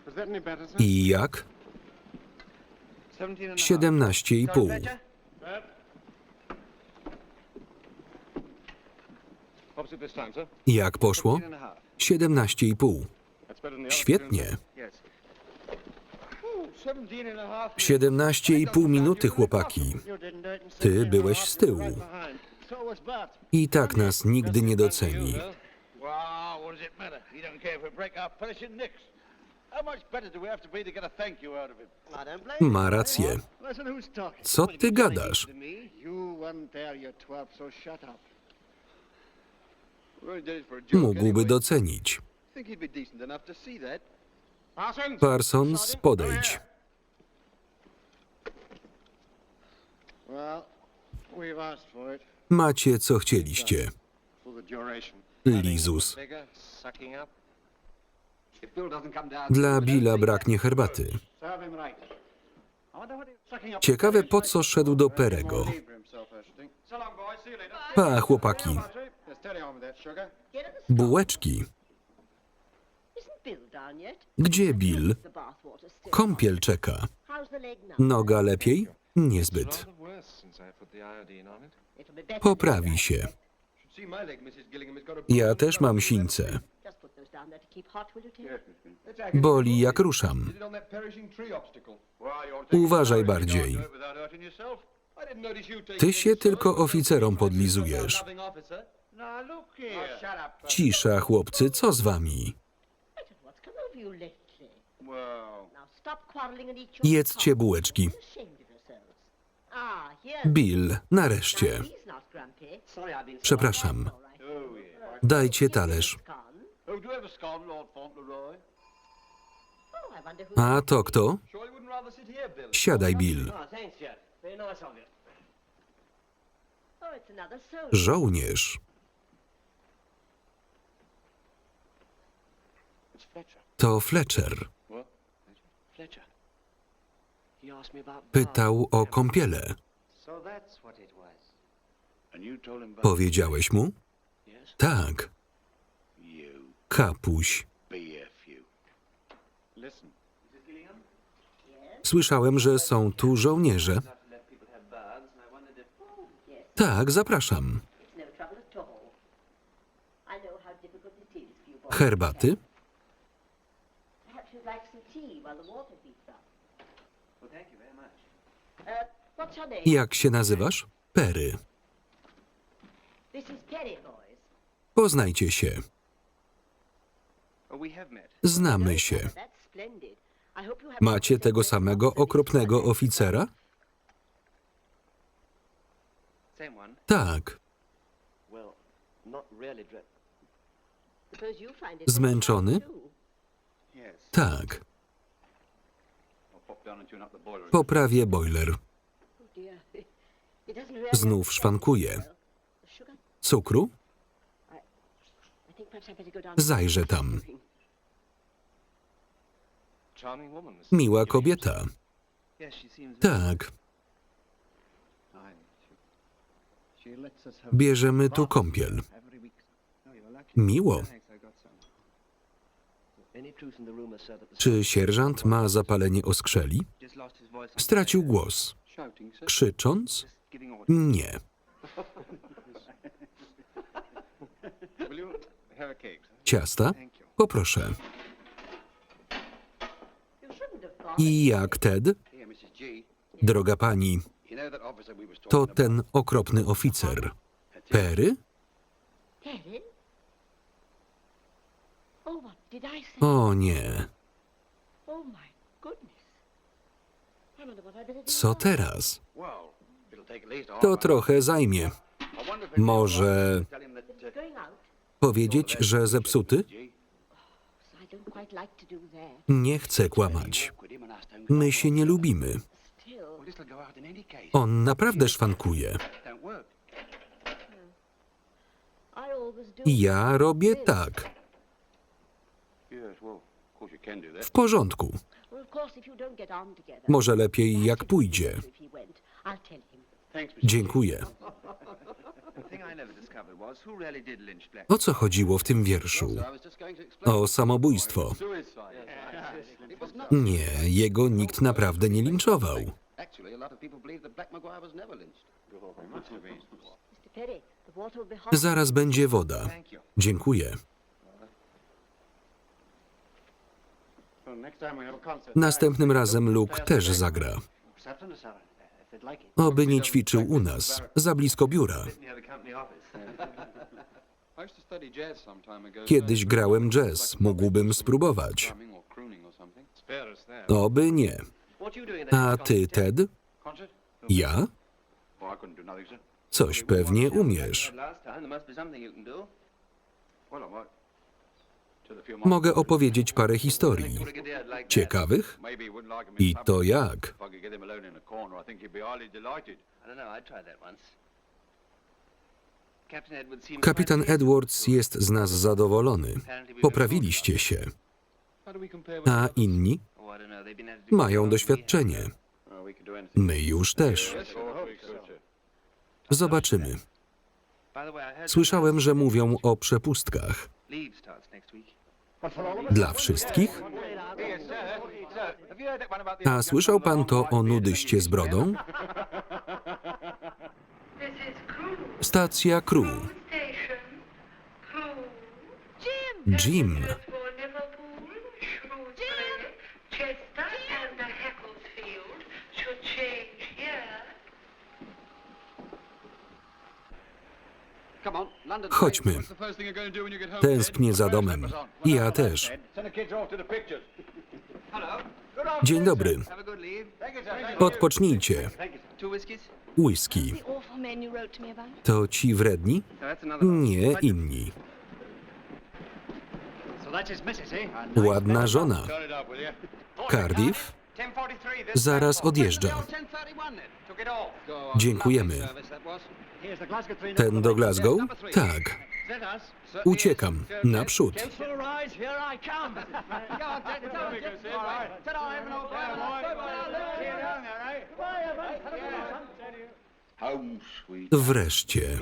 Was that any better, sir? I jak? 17,5. Opposite this time, sir. Jak poszło? 17,5. That's better than the other Świetnie. Yes. 17 and a half. 17,5 minuty, chłopaki. Ty byłeś z tyłu. So was Bart. I tak nas nigdy nie doceni. Well, what does it matter? He don't care if we break our finishing nicks. How much better do we have to be to get a thank you out of him? I don't blame Ma rację. Listen, who's talking? Co ty gadasz? You weren't there, you twat, so shut up. We only did it for a joke Mógłby anyway. docenić. Think he'd be decent enough to see that. Parsons! Parsons, podejdź. Well, we've asked for it. Macie, co chcieliście. For the duration. Lizus. Bigger, sucking up. If Bill doesn't come down... Dla Billa braknie herbaty. Serve him right. I wonder what he's sucking up... Ciekawe, po co szedł do Perego. So long, boys. See you later. Pa, chłopaki. Yes, steady on with that, sugar. Bułeczki. Isn't Bill down yet? Gdzie Bill? The bathwater still. Kąpiel czeka. How's the leg now? Noga lepiej? Niezbyt. It'll be better. Poprawi się. See my leg, Mrs. Gillingham has got a... Ja też mam sińce. Just put those down there to keep hot, will you, Tim? Let's act Boli jak ruszam. it on that perishing tree obstacle. Well, you're taking Uważaj it bardziej. without hurting yourself. I didn't notice you taking Ty it się slow. tylko oficerom podlizujesz. Loving officer. Now look here. Shut up. Cisza, chłopcy, co z wami? I don't know what's come over you lately. Well, Now stop quarreling and eat your Jedzcie bułeczki. You're ashamed of yourselves. Ah, here's... Bill, nareszcie. He's not grumpy. Sorry, I've been... Przepraszam. All right. oh yeah. Dajcie talerz. It's gone. Who do you ever scold, Lord Fauntleroy? Oh, I wonder who... A to kto? Sure you wouldn't rather sit here, Bill? Siadaj, Bill. Oh, thanks, Jeff. Very nice of you. Oh, it's another soldier. Żołnierz. It's Fletcher. To Fletcher. What? Fletcher. He asked me about Pytał o kąpiele. So that's what it was. And you told him about Powiedziałeś mu? Yes? Tak. you, Kapuś. BFU. Listen. Słyszałem, że są tu żołnierze. Tak, zapraszam. It's no trouble at all. I know how difficult it is for you boys. Herbaty? Perhaps you'd like some tea while the water heats up. Well, thank you very much. What's your name? Jak się nazywasz? Perry. This is Penny, boys. Poznajcie się. Oh, we have met. Znamy się. That's splendid. I hope you have... Macie tego samego okropnego oficera? Same one. Tak. Well, not really Suppose you find it Zmęczony? too. Yes. Tak. I'll pop down and tune up the boiler. Poprawię boiler. Oh dear. It doesn't really... Znów szwankuje. Sugar? Cukru? I think perhaps I better go down... Zajrzę tam. Charming woman. Miła kobieta. Yes, she seems... Tak. She lets us have Bierzemy tu kąpiel. every week. Oh, you're lucky. Miło. Thanks, I got some. Any truth in the rumor, sir, that the Czy sierżant ma zapalenie oskrzeli? Just lost his voice. Stracił głos. Shouting, sir. Krzycząc? Just giving orders. Nie. Will you have a cake, sir? Ciasta? Thank you. Poproszę. You shouldn't have gone. I jak Ted? Here, Mrs. G. Droga pani, You know that officer we was to talking about? ten okropny oficer. Perry? Penny? Oh, what did I say? O nie. Oh, my goodness. I wonder what I better do Co now. teraz? Well, it'll take at least a half To hour. trochę zajmie. I wonder if Może tell him that He's going out, powiedzieć, że zepsuty? G. so I don't quite like to do that. Nie chcę kłamać. With him and us don't My się nie lubimy. Still, Well, this'll go out in any case. On naprawdę szwankuje. Don't work. I always do. Ja robię tak. Yes, well, of course you can do that. W porządku. Well, of course, if you don't get on together. Może lepiej jak pójdzie. If he went, I'll tell him. Thanks, Mrs. Dziękuję. The thing I never discovered was who really did lynch Black. O co chodziło w tym wierszu? I was just going to explain. O samobójstwo. Suicide. It was not. Nie, jego nikt naprawdę nie linczował. Actually, a lot of people believe that Black Maguire was never lynched. Mr. Perry, the water will be hot. Zaraz będzie woda. Thank you. Dziękuję. Well, next time we have a concert. Następnym razem Luke też zagra. Saturn, sir, if they'd like it. Oby nie ćwiczył u nas, za blisko biura. Near the company office. I used to study jazz some time ago. Kiedyś grałem jazz, mógłbym spróbować. Drumming or crooning or something. Spare us there. Oby nie. What you doing there? A ty, Ted? Concert? Ja? Well, I couldn't do nothing, sir. Coś pewnie umiesz. Last time, there must be something you can do. Well, I might. Tell a few of my Mogę opowiedzieć parę historii. Brigadier like that. Ciekawych? Maybe he wouldn't like him I in public. to jak? If I could get him alone in a corner, I think he'd be highly delighted. I don't know, I tried that once. Captain Edwards seems Kapitan quite Edwards jest z nas zadowolony. Poprawiliście się. How do we compare with A inni Oh, I don't know, they've been at it together mają longer than we doświadczenie. Oh, we could do anything. My już też. Yes, I hope so, sir. Zobaczymy. have. By the way, I heard Słyszałem, że mówią o przepustkach. leave starts next week. Dla wszystkich? Yes, sir. Sir, have you heard that one about the A young słyszał gentleman pan with the to long o white beard and nudyście z brodą? This is Crew Stacja Crew. Station. Crew. Jim. For Liverpool, Shrewsbury, Chester and the Hacklefield should change here. Come on, London. Chodźmy. What's the first thing you're going to do when you get home? Tęsknię za domem. I ja też. Send the kids off to the pictures. Hello. Dzień dobry. Have a good leave. Thank you, sir. Odpocznijcie. Two whiskies? Whisky. The awful men you wrote to me about? To ci wredni? No, that's another one. Nie inni. Ładna żona. Turn it up, will you? Cardiff 10:43. zaraz odjeżdża. 10:31 then. Took it off. Dziękujemy. Ten do Glasgow? Tak. Uciekam. Naprzód. Home, sweet. Wreszcie.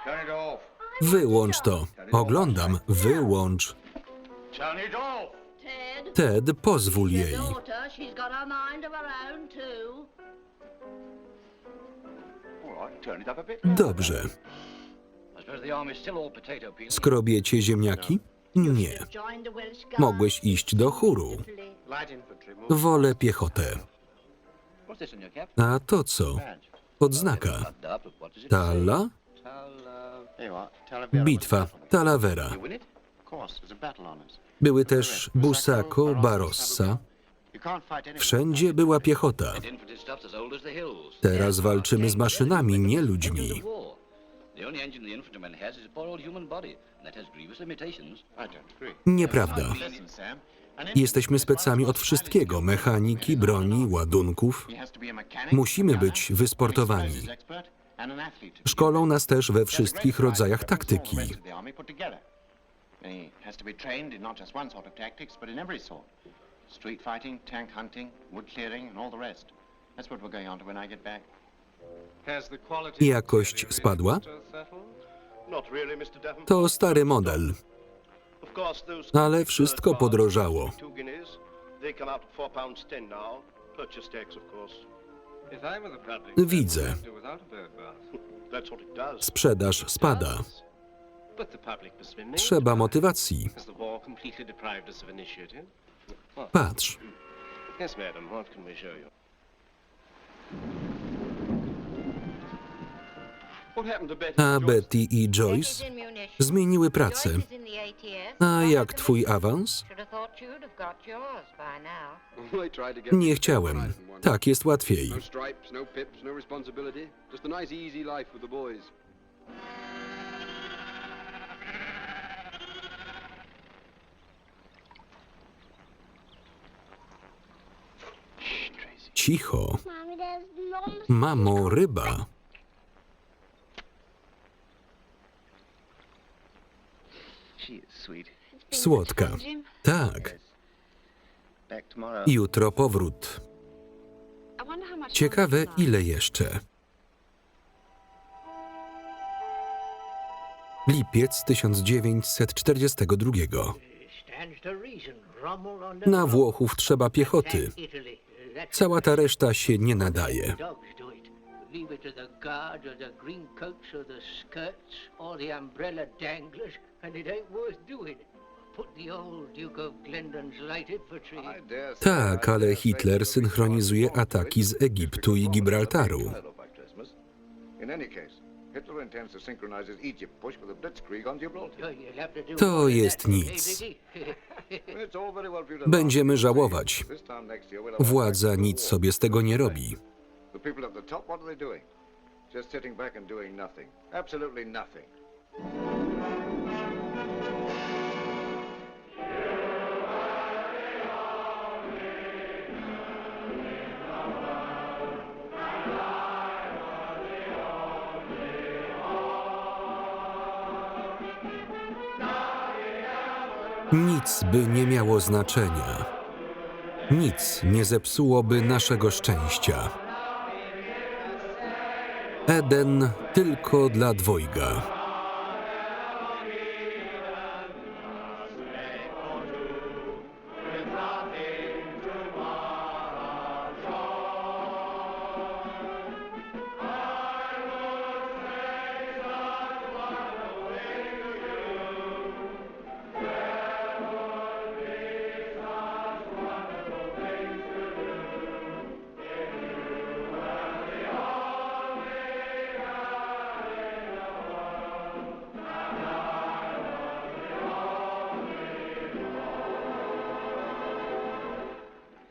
Turn it off. Wyłącz to. Oglądam. Wyłącz. Turn it off. Ted, Ted, pozwól jej. daughter, she's got a mind of her own, too. All right, turn it up a bit. Dobrze. Skrobiecie ziemniaki? Nie. Joined the Welsh Guards. Mogłeś iść do chóru. Light infantry. Wolę piechotę. A to co? Odznaka. Tala? Here you are. Talavera. Bitwa. Talavera. You win it? Of course, there's a battle on us. Były też Busaco, Barossa. You can't fight anyone. Wszędzie była piechota. Teraz walczymy z maszynami, nie ludźmi. The only engine the infantryman has is a poor old human body, and that has grievous limitations. I don't agree. Nieprawda. Listen, Sam. An Jesteśmy specami od wszystkiego. Mechaniki, broni, ładunków. He has to be a mechanic, Musimy gunner, być wysportowani. explosives expert, and an athlete. Szkolą nas też we wszystkich rodzajach taktyki. He has to be trained in not just one sort of tactics, but in every sort. Street fighting, tank hunting, wood clearing, and all the rest. That's what we're going on to when I get back. Jakość spadła? To stary model, ale wszystko podrożało. Widzę. Sprzedaż spada. Trzeba motywacji. Patrz. Yes, madam. What can we show you? A Betty i Joyce zmieniły pracę. A jak twój awans? Nie chciałem. Tak jest łatwiej. No stripes, no pips, no responsibility. Just a nice, easy life with the boys. Cicho. Mamo, ryba. She is sweet. Słodka. Tak. Back tomorrow. Jutro powrót. Ciekawe, ile jeszcze. Lipiec 1942. Na Włochów trzeba piechoty. Cała ta reszta się nie nadaje. Leave it to the guards or the green coats or the skirts or the umbrella danglers, and it ain't worth doing. Put the old Duke of Glendon's light infantry. Tak, ale Hitler synchronizuje ataki z Egiptu i Gibraltaru. In any case, Hitler intends to synchronize his Egypt push with a blitzkrieg on Gibraltar. To jest nic. It's all very well for you to Będziemy żałować. This time next year we'll have Władza nic sobie z tego nie robi. the people at the top. What are they doing? Just sitting back and doing nothing. Absolutely nothing. Nic by nie miało znaczenia. Nic nie zepsułoby naszego szczęścia. Eden tylko dla dwojga.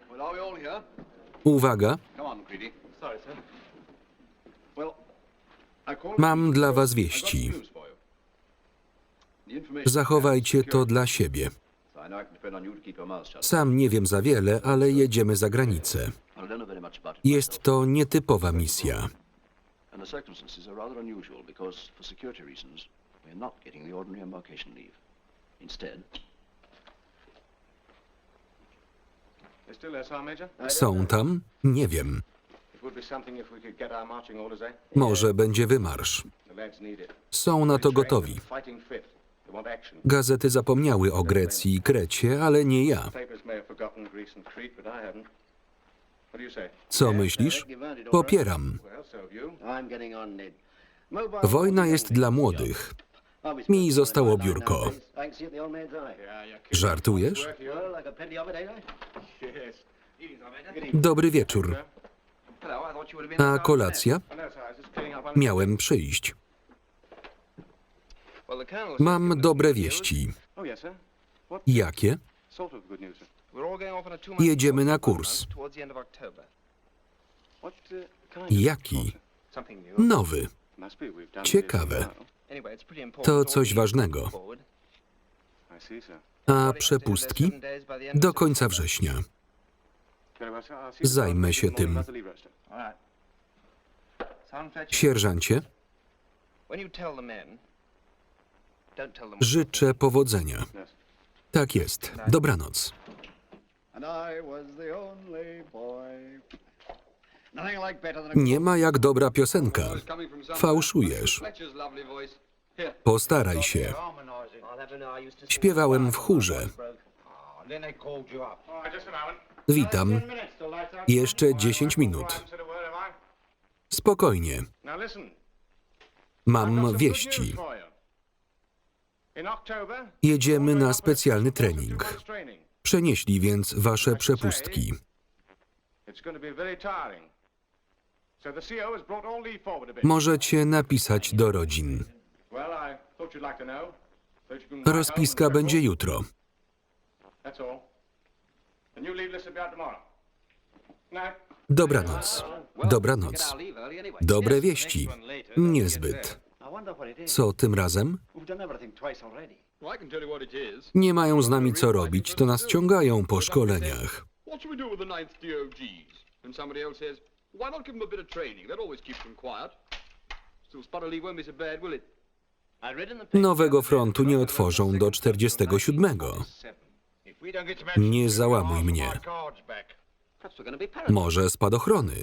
Well, are we all here? Uwaga, Come on, Creedy. Sorry, sir. Well, I called mam dla was wieści. news for you. Zachowajcie to dla siebie. Sam nie wiem za wiele, ale jedziemy za granicę. Jest to nietypowa misja. Są tam? Nie wiem. Może będzie wymarsz. Są na to gotowi. Gazety zapomniały o Grecji i Krecie, ale nie ja. Co myślisz? Popieram. Wojna jest dla młodych. Mi zostało biurko. Żartujesz? Dobry wieczór. A kolacja? Miałem przyjść. Mam dobre wieści. Jakie? Jedziemy na kurs. Jaki? Nowy. Ciekawe. To coś ważnego. A przepustki? Do końca września. Zajmę się tym. Sierżancie, życzę powodzenia. Tak jest. Dobranoc. Nie ma jak dobra piosenka. Fałszujesz. Postaraj się. Śpiewałem w chórze. Witam. Jeszcze 10 minut. Spokojnie. Mam wieści. Jedziemy na specjalny trening. Przenieśli więc wasze przepustki. Możecie napisać do rodzin. Rozpiska będzie jutro. Dobranoc. Dobranoc. Dobre wieści. Niezbyt. Co tym razem? Nie mają z nami co robić, to nas ciągają po szkoleniach. Nowego frontu nie otworzą do 47. Nie załamuj mnie. Może spadochrony?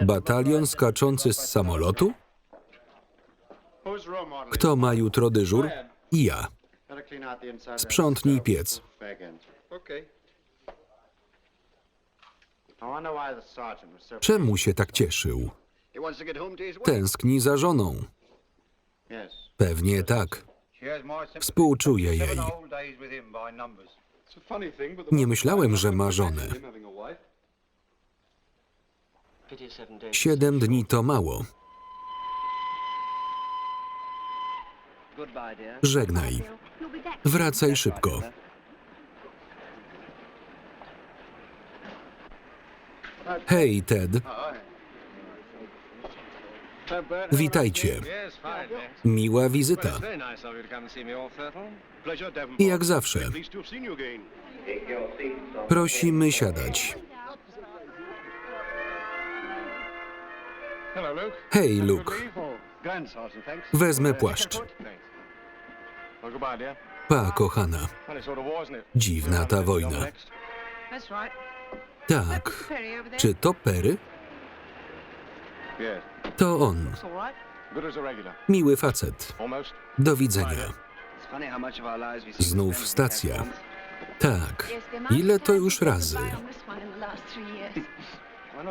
Batalion skaczący z samolotu? Kto ma jutro dyżur? Ja. Sprzątnij piec. Czemu się tak cieszył? Tęskni za żoną. Pewnie tak. Współczuję jej. Nie myślałem, że ma żonę. 7 dni to mało. Żegnaj. Wracaj szybko. Hej, Ted. Witajcie. Miła wizyta. Jak zawsze. Prosimy siadać. Hej, Luke. Wezmę płaszcz. Pa, kochana. Dziwna ta wojna. Tak. Czy to Perry? To on. Miły facet. Do widzenia. Znów stacja. Tak. Ile to już razy?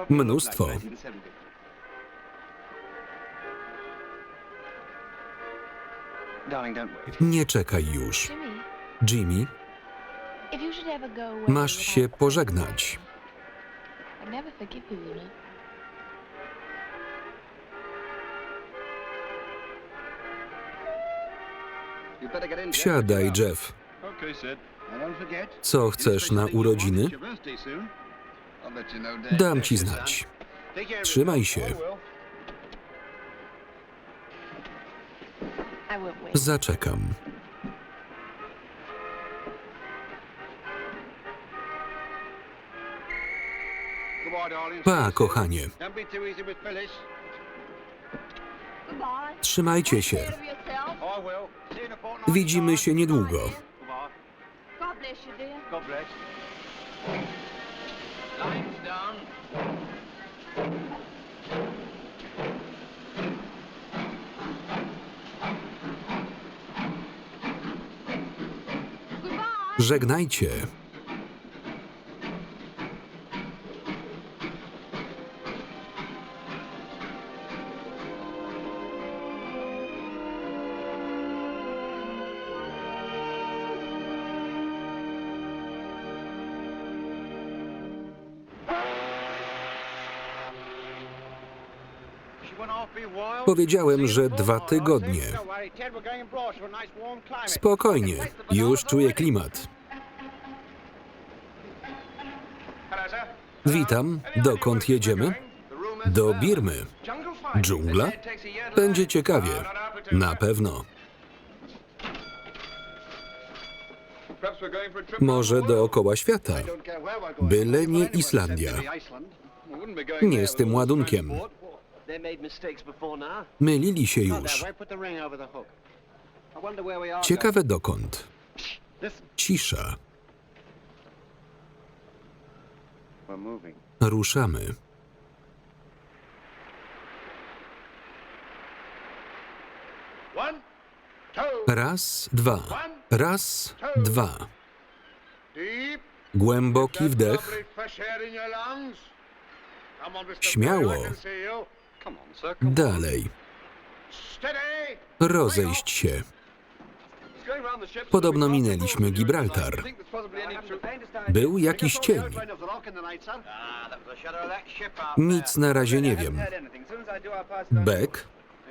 Mnóstwo. Nie czekaj już. Jimmy, masz się pożegnać. Siadaj, Jeff. Co chcesz na urodziny? Dam ci znać. Trzymaj się. I won't wait. Zaczekam. Goodbye, darling. Pa, kochanie. Don't be too easy with Phyllis. Goodbye. Trzymajcie się. Care of yourself. I will. See you in a fortnight. Widzimy się niedługo. Goodbye. God bless you, dear. God bless. Lights down. Goodbye. Żegnajcie. She went off be wild. Powiedziałem, że 2 tygodnie. Don't worry, Ted, we're going abroad to a nice warm climate. Spokojnie. Już czuję klimat. Hello, sir. Witam. Dokąd jedziemy? Do Birmy. Jungle fight. Dżungla? They say it takes a year to Będzie learn. ciekawie. Not our to- Na pewno. Perhaps we're going for a trip Może around the world. dookoła świata. Don't care where we're going. Byle nie Well, anyway, Islandia. except maybe Iceland. We wouldn't be going Nie there z with tym all this ładunkiem. transport. They made mistakes before now. Mylili się Not już. that way. Put the ring over the hook. I wonder where we are. Ciekawe dokąd. Listen, Cisza. we're moving. Ruszamy. One, two, Raz, dwa. Raz, dwa. deep. Głęboki wdech. Lovely fresh air in your lungs. Come on, Mr. Śmiało. Perry, I can see you. Come on, sir. Come on. Dalej. Steady. Rozejść się. It's going round the ship so Podobno we can't minęliśmy go. Gibraltar. I think there's possibly any truth. Był jakiś cień. Outline of the rock in the night, sir. Ah, that was the shadow of that ship out Nic na razie nie I haven't wiem. heard anything. As soon as I do, I'll pass it on. Beck?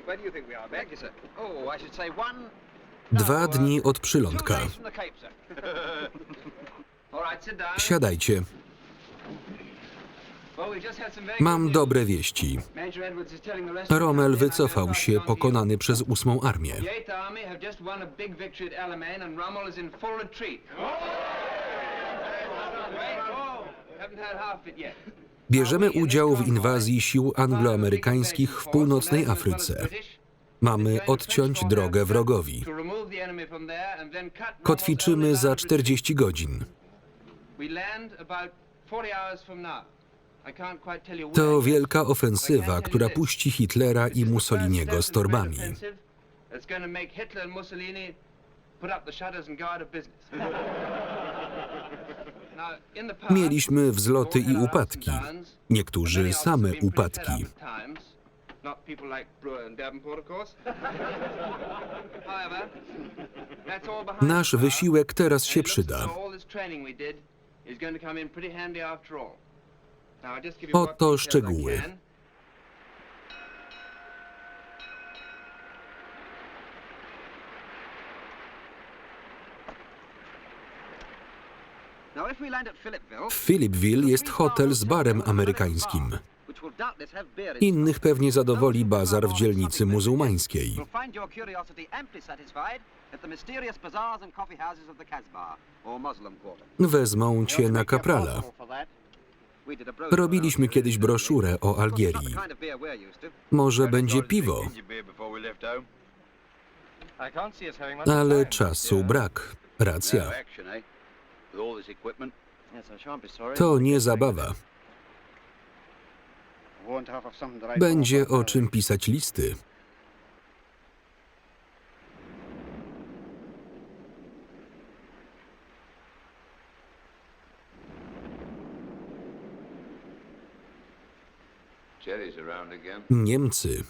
Where do you think we are, Beck? Thank you, sir. Oh, I should say 2 dni od 2 przylądka. days from the Cape, sir. All right, sit down. Siadajcie. Well, we've just had some very Mam good dobre wieści. news. Major Edwards is telling the rest of the Rommel company I'm wycofał gonna się pass it on to you. pokonany przez 8 armię. The 8th Army have just won a big victory at Alamein, and Rommel is in full retreat. Wait, haven't had half of it yet. Bierzemy udział w inwazji sił angloamerykańskich w północnej Afryce. Mamy odciąć drogę wrogowi. To remove the enemy from there and then cut Kotwiczymy Rommel's za early retreat. 40 godzin. We land about 40 hours from now. I can't quite tell you To where. wielka ofensywa, która puści Hitlera i Mussoliniego z torbami. It's going to make Hitler and Mussolini put up the shutters and go out of business. Now, in the past, Mieliśmy wzloty i we've had upadki. ups and downs, Niektórzy but many of us same have been pretty fed upadki. up at times. Not people like Brewer and Davenport, of course. However, that's all behind Nasz us now. wysiłek teraz And się it looks as przyda. though all this training we did is going to come in pretty handy after all. Now, I'll just give you what Oto details I szczegóły. can. Now, if we land at Philippeville, W Philippeville jest hotel z barem amerykańskim. which will doubtless have beer in Innych pewnie zadowoli bazar w dzielnicy muzułmańskiej. You'll find your curiosity amply satisfied at the mysterious bazaars and coffee houses of the Casbah, or Muslim Quarter. Wezmą cię na kaprala. For that. We did a brochure Robiliśmy around kiedyś here. broszurę o Not Algierii. the kind of beer we're used to. Może będzie piwo, ale czasu brak. Racja. action, eh? With all this equipment. Yes, I shan't be sorry. To nie zabawa. Won't have of something to write Będzie home about o czym pisać listy. Niemcy.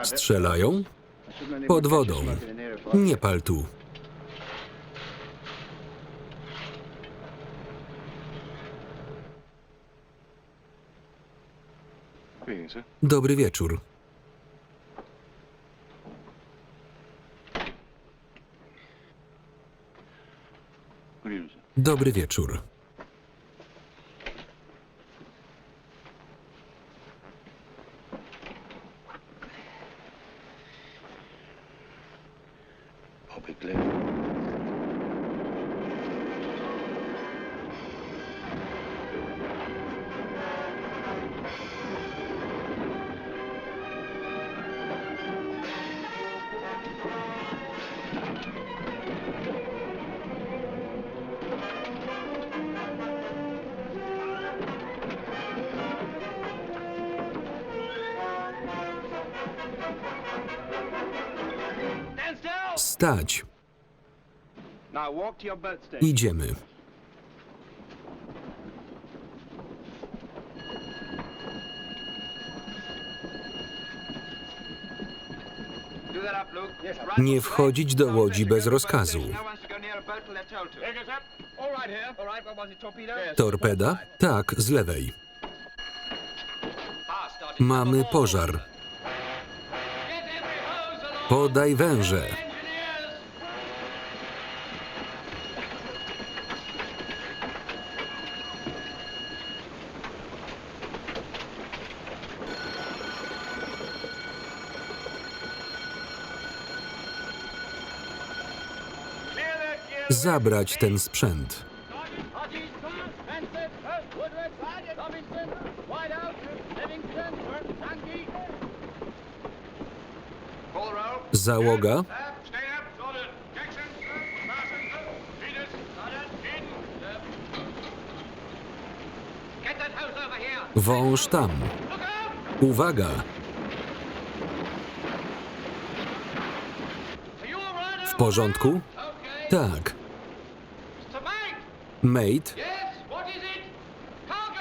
Strzelają? Pod wodą. Nie pal tu. Dobry wieczór. Dobry wieczór. Stać. Idziemy. Nie wchodzić do łodzi bez rozkazu. Torpeda? Tak, z lewej. Mamy pożar. Podaj węże. Zabrać ten sprzęt. Załoga? Wąż tam. Uwaga! W porządku? Tak. Mate?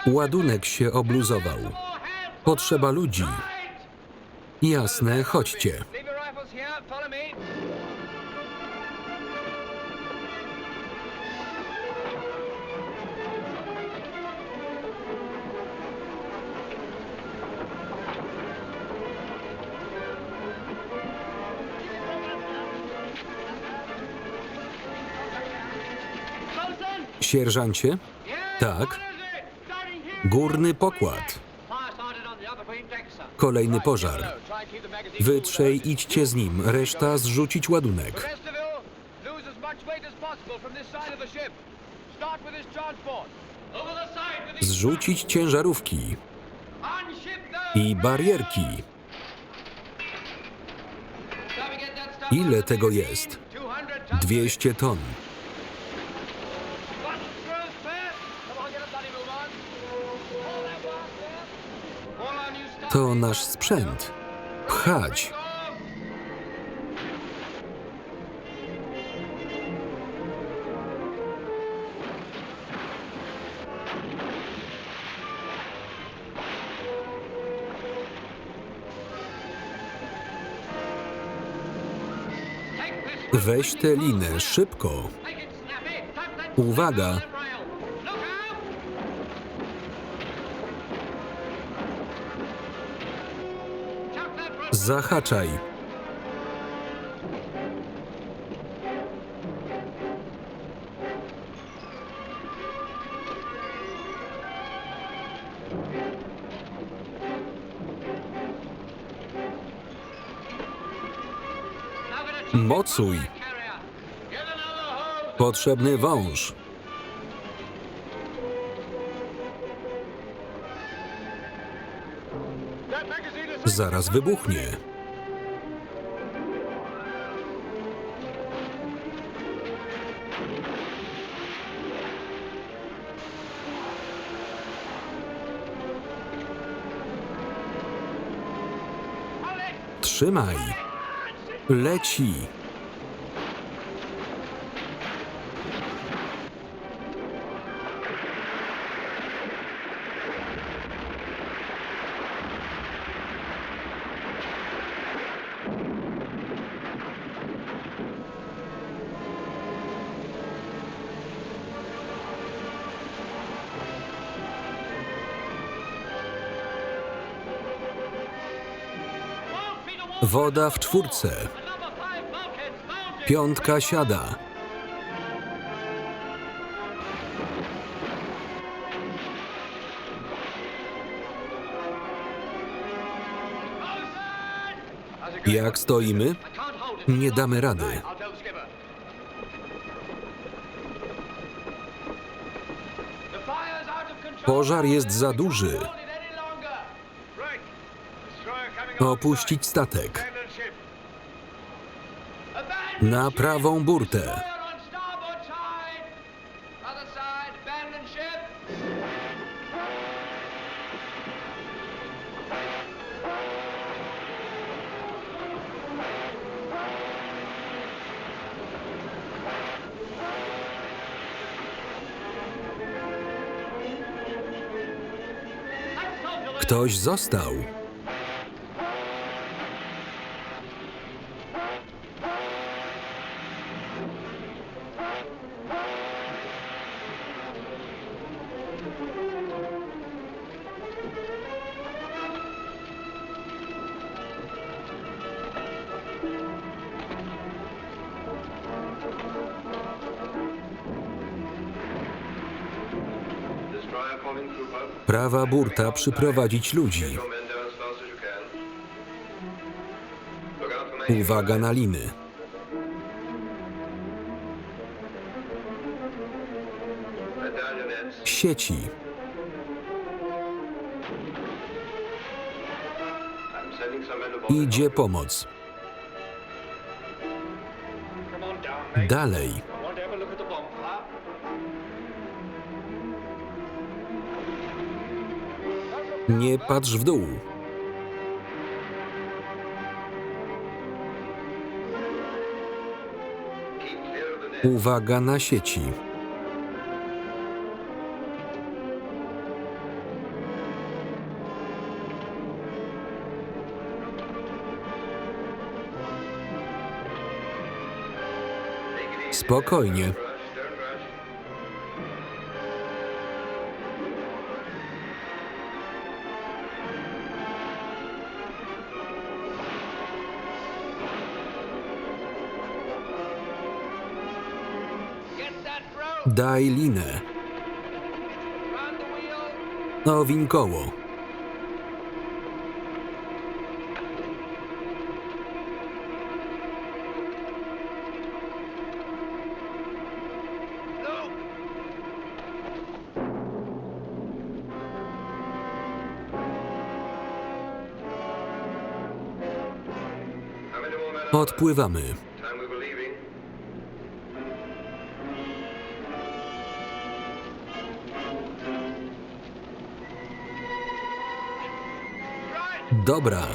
Ładunek się obluzował. Potrzeba ludzi. Jasne, chodźcie. Sierżancie? Tak. Górny pokład. Kolejny pożar. Wy trzej idźcie z nim, reszta zrzucić ładunek. Zrzucić ciężarówki. I barierki. Ile tego jest? 200 ton. To nasz sprzęt. Pchać. Weź tę linę, szybko. Uwaga! Zahaczaj. Mocuj. Potrzebny wąż. Zaraz wybuchnie. Trzymaj. Leci. Woda w czwórce. Piątka siada. Jak stoimy? Nie damy rady. Pożar jest za duży. Opuścić statek. Na prawą burtę. Ktoś został. Prawa burta przyprowadzić ludzi. Uwaga na liny. Sieci. Idzie pomoc. Dalej. Nie patrz w dół. Uwaga na sieci. Spokojnie. Daj linę. Owiń koło. Odpływamy. Dobra.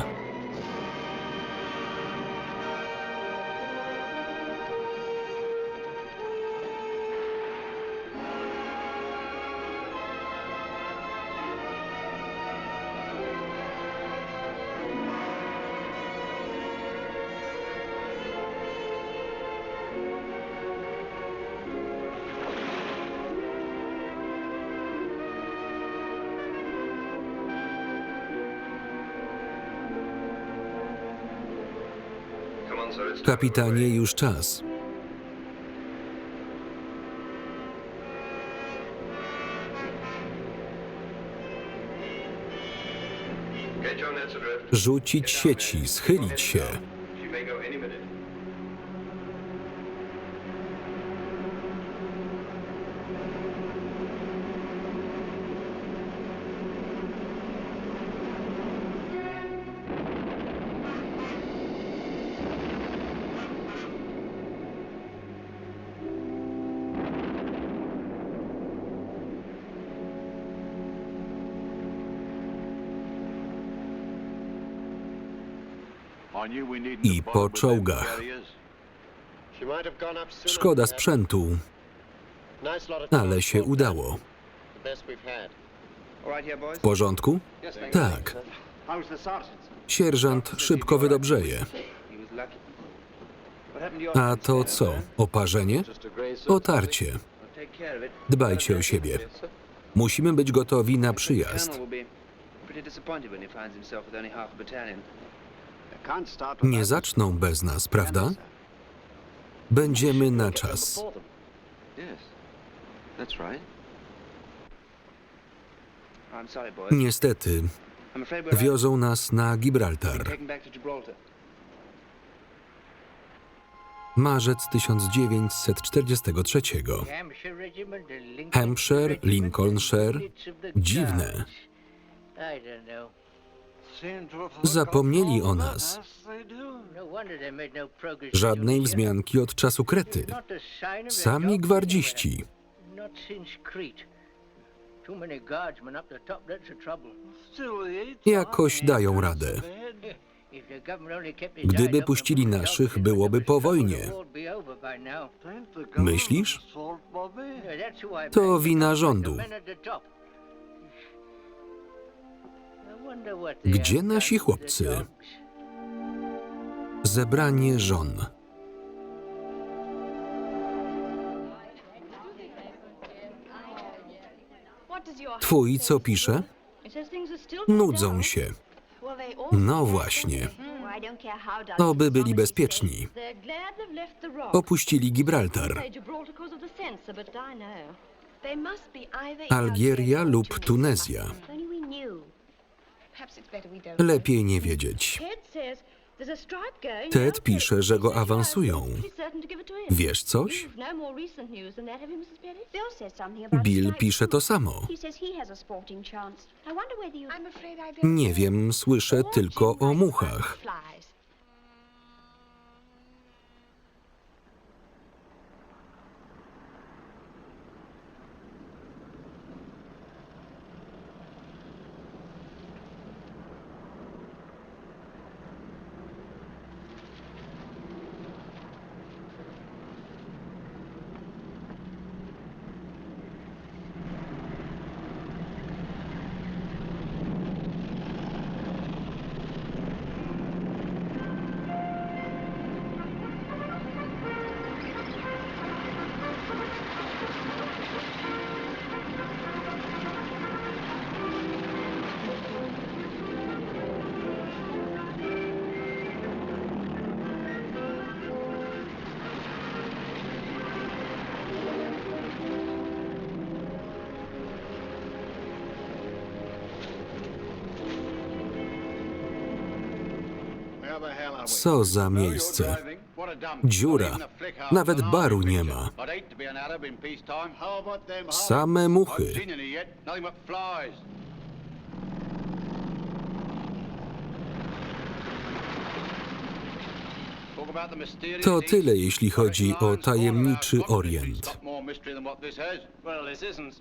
Kapitanie, już czas. Rzucić sieci, schylić się. I po czołgach. Szkoda sprzętu, ale się udało. W porządku? Tak. Sierżant szybko wydobrzeje. A to co? Oparzenie? Otarcie. Dbajcie o siebie. Musimy być gotowi na przyjazd. Nie zaczną bez nas, prawda? Będziemy na czas. I'm sorry, boys. Niestety, I'm afraid we're wiozą nas na Gibraltar. taken back to Gibraltar. Marzec 1943. Hampshire Regiment, the Lincoln Hampshire, Regiment, Lincolnshire. Units of the Dziwne. Guards. I don't know. Zapomnieli o nas. No wonder they made no progress. Żadnej wzmianki od czasu Krety. Not a sign of Sami their gwardziści. dogs anywhere. Not since Crete. Too many guardsmen up the top, that's the trouble. Jakoś dają radę. If the government only kept its Gdyby eyes open puścili for naszych, dogs, byłoby po the wojnie. war would be over by now. Myślisz? Yeah, that's who I To blame. wina rządu. The men at the top. I wonder what they Gdzie have done nasi to the chłopcy? dogs. Zebranie żon. Twój co pisze? Nudzą się. No właśnie. Oby byli bezpieczni. Opuścili Gibraltar. Algieria lub Tunezja. Lepiej nie wiedzieć. Ted pisze, że go awansują. Wiesz coś? Bill pisze to samo. Nie wiem, słyszę tylko o muchach. Co za miejsce. Dziura. Nawet baru nie ma. Same muchy. To tyle, jeśli chodzi o tajemniczy Orient.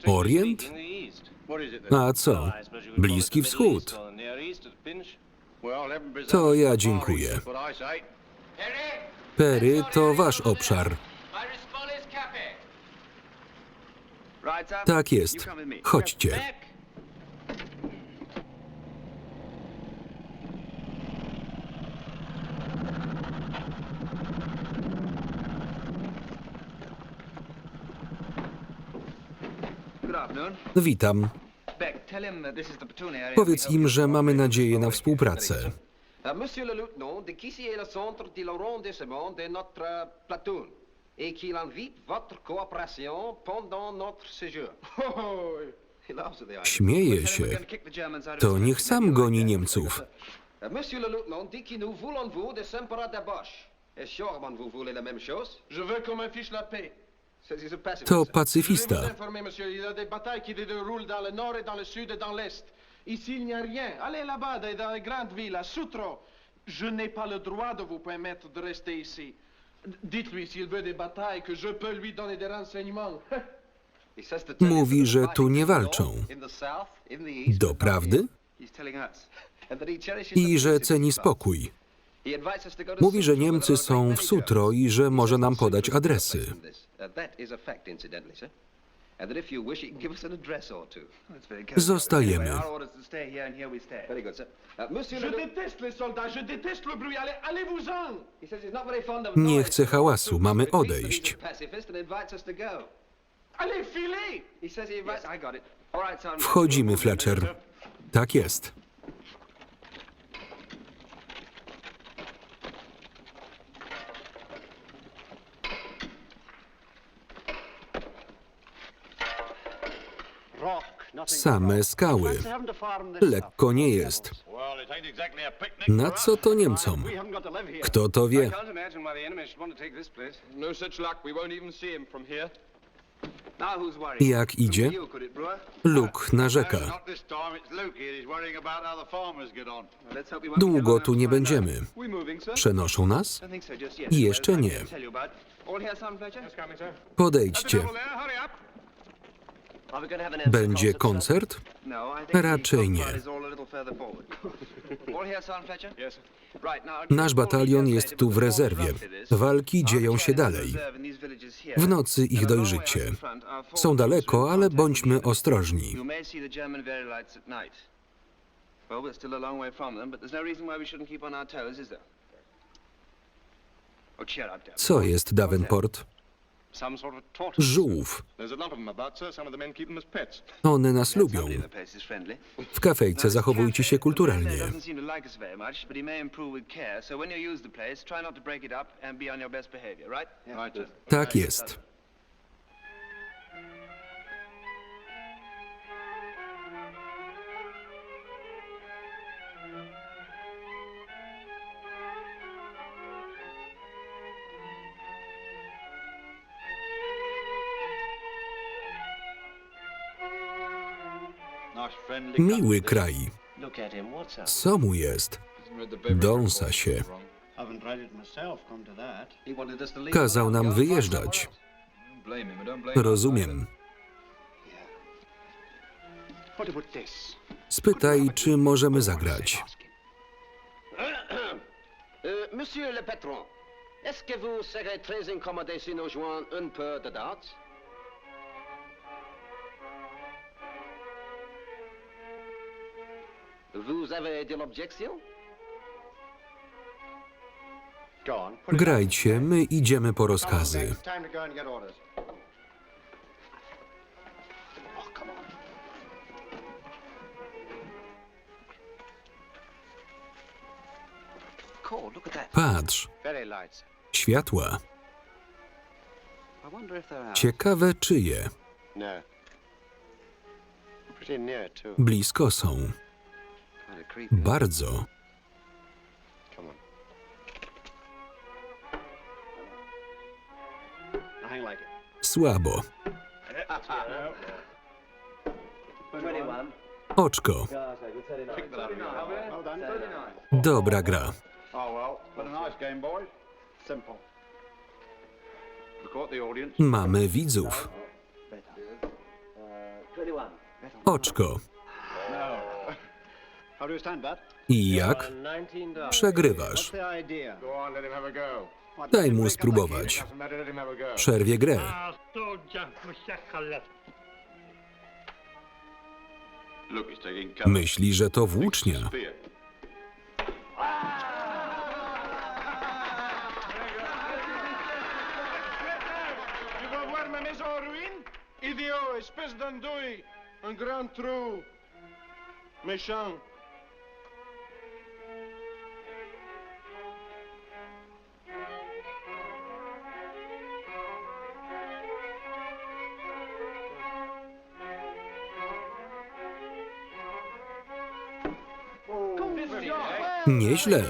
Orient? A co? Bliski Wschód. To ja dziękuję. Perry, to wasz obszar. Tak jest. Chodźcie. Witam. Powiedz im, że mamy nadzieję na współpracę. Monsieur le lieutenant, de qu'ici est le centre de l'arrondissement de notre platoon et qu'il invite votre coopération pendant notre séjour. Śmieje się. To niech sam goni Niemców. Monsieur le lieutenant, dit que nous voulons vous de Sempra de Bosch. Est sûrement vous voulez la même chose? Je veux qu'on m'affiche la paix. To pacyfista. Je vais vous informer, monsieur. Il y a des batailles qui se déroulent dans le nord et dans le sud et dans l'est. Ici, il n'y a rien. Allez là-bas, dans les grandes villes, à Soutro. Je n'ai pas le droit de vous permettre de rester ici. Dites-lui, s'il veut des batailles, que je peux lui donner des renseignements. Mówi, że tu nie walczą. Doprawdy? I że ceni spokój. Mówi, że Niemcy są w Sutro i że może nam podać adresy. Zostajemy. Je déteste les soldats, je déteste le bruit. Allez-vous-en! Nie chcę hałasu, mamy odejść. Allez, filez! Wchodzimy, Fletcher. Tak jest. Same skały. Lekko nie jest. Na co to Niemcom? Kto to wie? Can't imagine why the enemy should want to take this place. No such luck. We won't even see him from here. Now who's worried? Jak idzie? You, could it, Brewer? Luke narzeka. Not this time, it's Luke here. He's worrying about how the farmers get on. Let's hope he won't be Długo long tu nie enough to find będziemy. out. We moving, sir? Przenoszą nas? I think so, just yet. Jeszcze Well, I nie. can tell you about. All here, Sergeant Fletcher? Yes, coming, sir. Podejdźcie. Hurry up. Are we going to have an Będzie koncert? No, I think Raczej nie. the is all a little further forward. All here, Sergeant Fletcher? Yes, sir. Right, now, Nasz batalion jest tu w rezerwie. Walki dzieją się dalej. W nocy ich dojrzycie. Są daleko, ale bądźmy ostrożni. You may see the German very lights at night. Well, we're still a long way from them, but there's no reason why we shouldn't keep on our toes, is there? Oh, cheer up, Davenport. Co jest Davenport? Some sort of tortoise. Żółw. There's a lot of them about, sir. Some of the men keep them as pets. One nas lubią. The place is friendly. W kafejce zachowujcie się kulturalnie. doesn't seem to like us very much, but he may improve with care. So when you use the place, try not to break it up and be on your best behavior, right? Right, sir. Tak jest. Nice friendly. Miły kraj. Look at him. What's up? Co mu jest? Read the beverage Dąsa report się. wrong. Haven't read it myself, come to that. He wanted us to leave. Kazał nam wyjeżdżać. Don't blame him. I don't blame him. Rozumiem. What about this? Spytaj, czy możemy zagrać. Monsieur le patron, est-ce que vous serez très incommodé si nous jouons un peu de darts? Vous avez de l'objection? Go on. Put it Grajcie, my idziemy po on. rozkazy. It's time to go and get orders. Oh, come on. Cool, look at that. Patrz, Very lights. światła. I wonder if they're out. Ciekawe czyje. No. Pretty near, too. Blisko są. Kind of creepy. Bardzo. Come on. Nothing like it. Słabo. 21. Oczko. Well done. Dobra gra. Oh, well. But a nice game, boys. Simple. We caught the audience. Mamy widzów. 21. Oczko. No. How do you stand that? I jak? Przegrywasz. The idea. Go on, let him have a go. What, Daj mu break up spróbować. the game, it doesn't matter, let him have a go. Przerwie grę. Look, he's taking cover. Myśli, że to włócznia. Spear. Tu vas voir ma maison en ruine? Idiot, espèce d'andouille! Un grand trou! Méchant! Nieźle.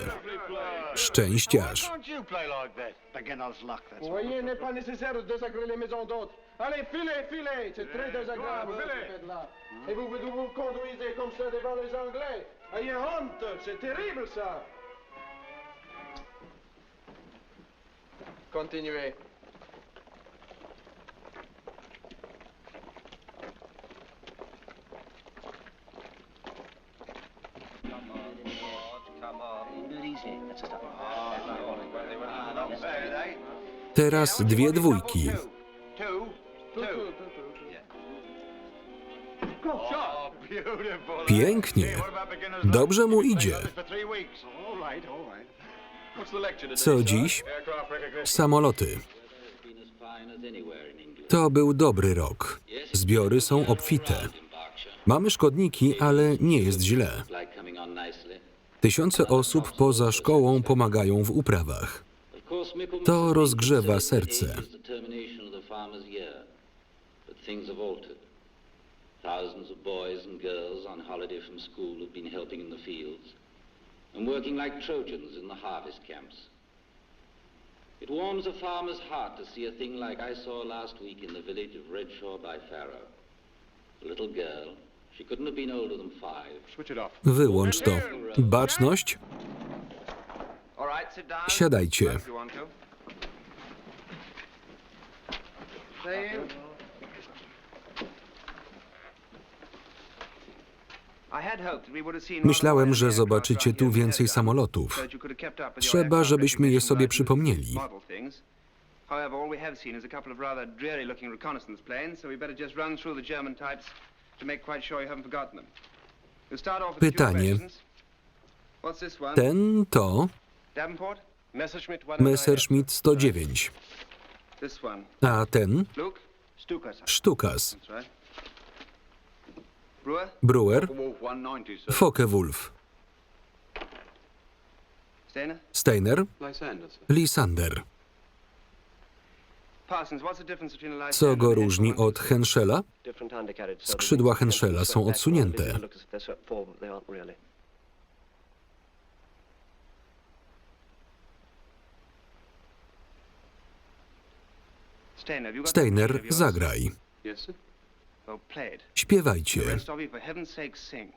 Szczęściarz. Don't you play like that? Beginner's luck, that's Vous voyez, il n'est pas nécessaire de désagréger les maisons d'autres. Allez, filez, filez! C'est très désagréable ce que vous faites là. Et vous conduisez comme ça devant les Anglais. Ayez honte! C'est terrible ça! Continuez. Teraz dwie dwójki. Oh, beautiful. Pięknie. What about beginner's luck? Dobrze mu You've idzie. played like this for 3 weeks. All right, all right. What's the lecture today, Co sir? dziś? Aircraft recognition. Samoloty. To był dobry rok. Zbiory są obfite. Mamy szkodniki, ale nie jest źle. Tysiące osób poza szkołą pomagają w uprawach. To rozgrzewa serce. thousands of boys and girls on holiday from school have been helping in the fields and working like Trojans in the harvest camps. It warms a farmer's heart to see a thing like I saw last week in the village of Redshaw by Farrow. A little girl. She couldn't have been older than 5. Switch it off. Wyłącz to. Baczność. All right, sit down. Siadajcie. If you want to. Stay in. Myślałem, że zobaczycie tu więcej samolotów. Trzeba, żebyśmy je sobie przypomnieli. However, all we have seen is a couple of rather dreary-looking reconnaissance planes, so we better just run through the German types to make quite sure you haven't forgotten them. We'll start off with a few Pytanie. questions. What's this one? Ten to Davenport? Messerschmitt 109, This one. a ten Luke? Stukas. Stukas, That's right. Brewer? Brewer, Wolf 190, sir. Focke-Wulf, Steiner? Steiner, Lysander, sir. Lysander. Parsons, what's the difference between a Co Lysander go and a różni Henschel? od Henschela? Skrzydła Henschela są odsunięte. Steiner, have you got Steiner, that picture of yours? zagraj. Yes, sir. Well, play it. Śpiewajcie. The rest of you, for heaven's sake, sing.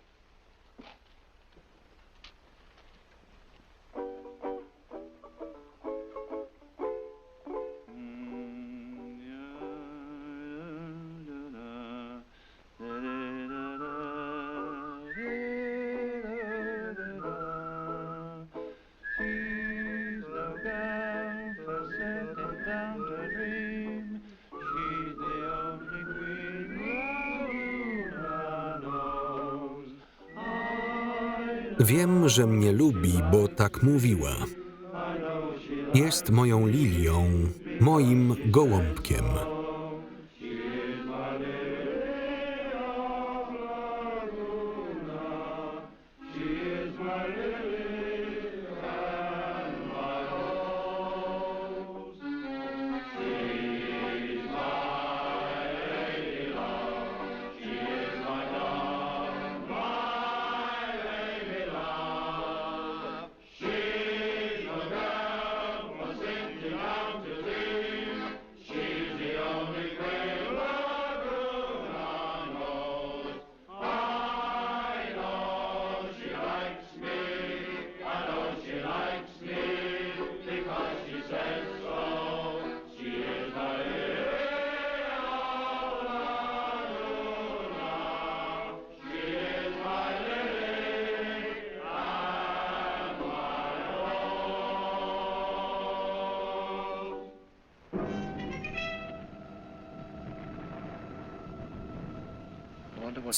Wiem, że mnie lubi, bo tak mówiła. Jest moją lilią, moim gołąbkiem.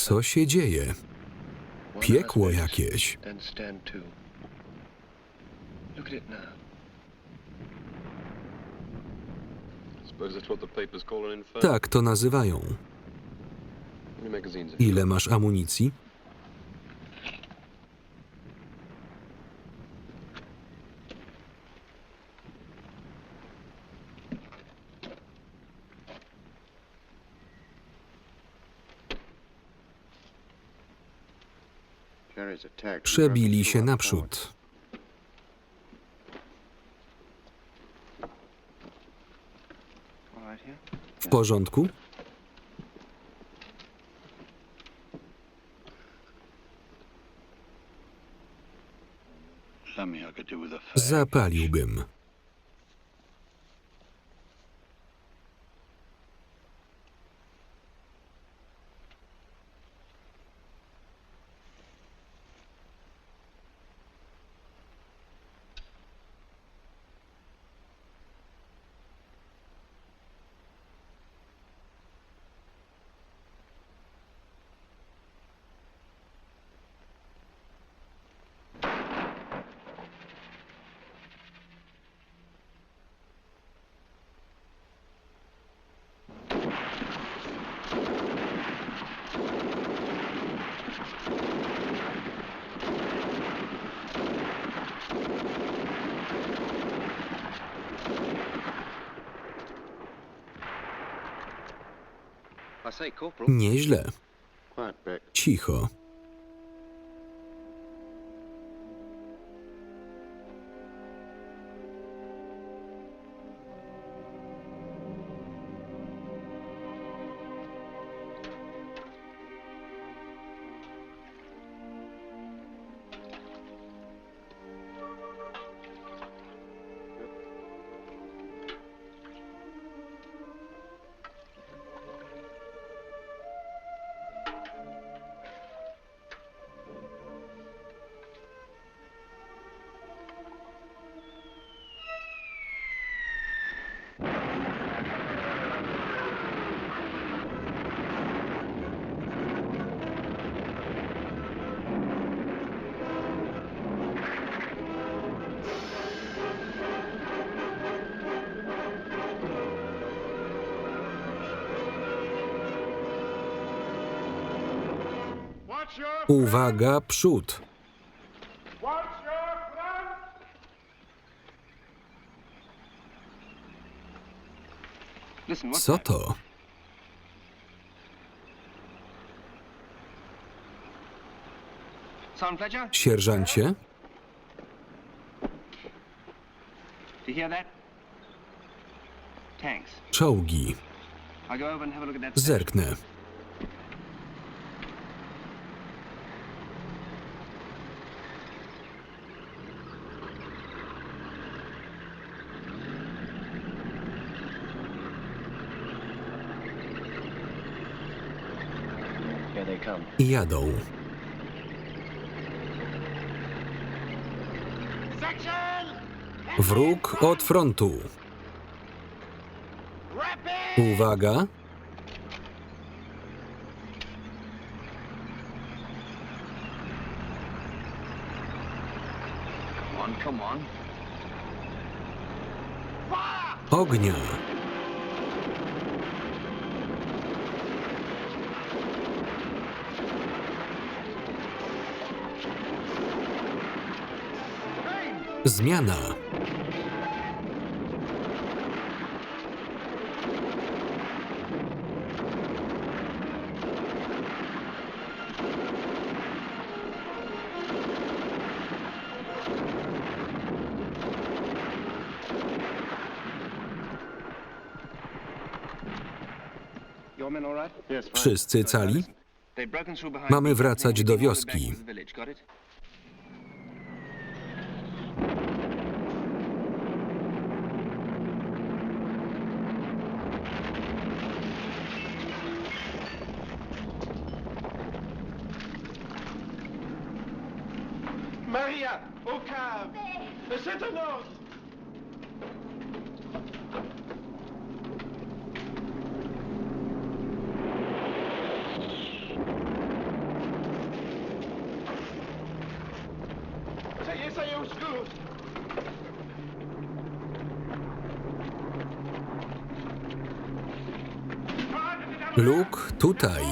Co się dzieje? Piekło jakieś. Suppose that's what the papers call an inferno. Tak to nazywają. How many magazines have Ile masz amunicji? Przebili się naprzód. W porządku? Zapaliłbym. Nieźle. Cicho. Uwaga, przód. Co to? Sergeant Fletcher? Sierżancie? Do you hear that? Tanks. Czołgi. I'll go over and have a look at that. Zerknę. Jadą. Wróg od frontu. Uwaga. Come on. Ognia. Zmiana. Your men all right? Wszyscy cali? They've broken through behind. Mamy wracać do wioski. Got it? Maria, au cave. C'est un ordre. Ça y est, au secours. Luke, tutaj.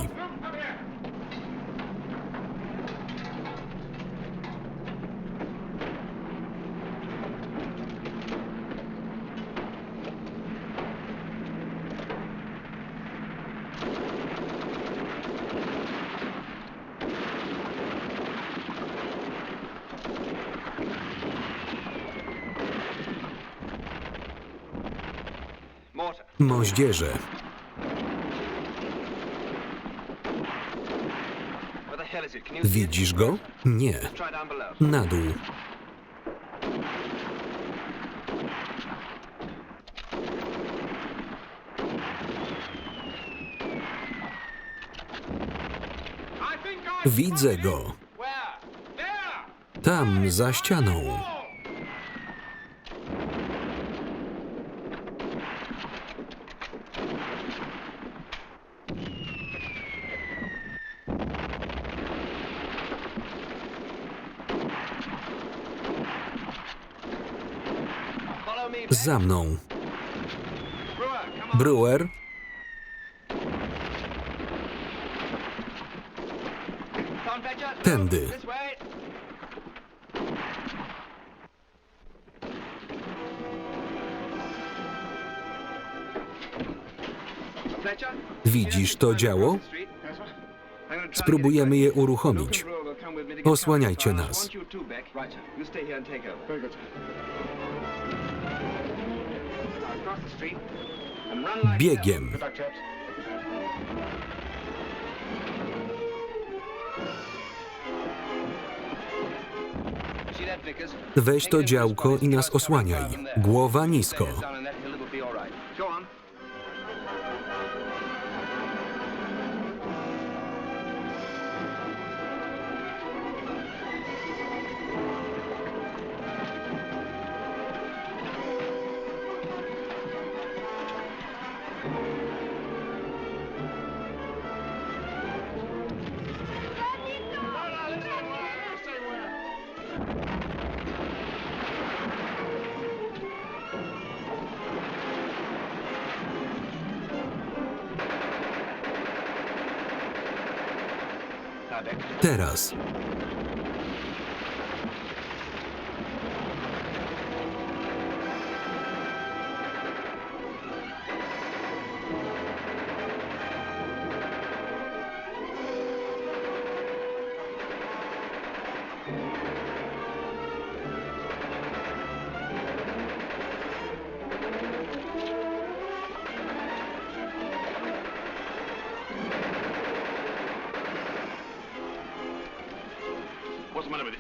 Moździerze. Widzisz go? Nie. Na dół. Widzę go. Tam, za ścianą. Za mną. Brewer. Tędy. Widzisz to działo? Spróbujemy je uruchomić. Osłaniajcie nas. Biegiem. Weź to działko i nas osłaniaj. Głowa nisko. Teraz.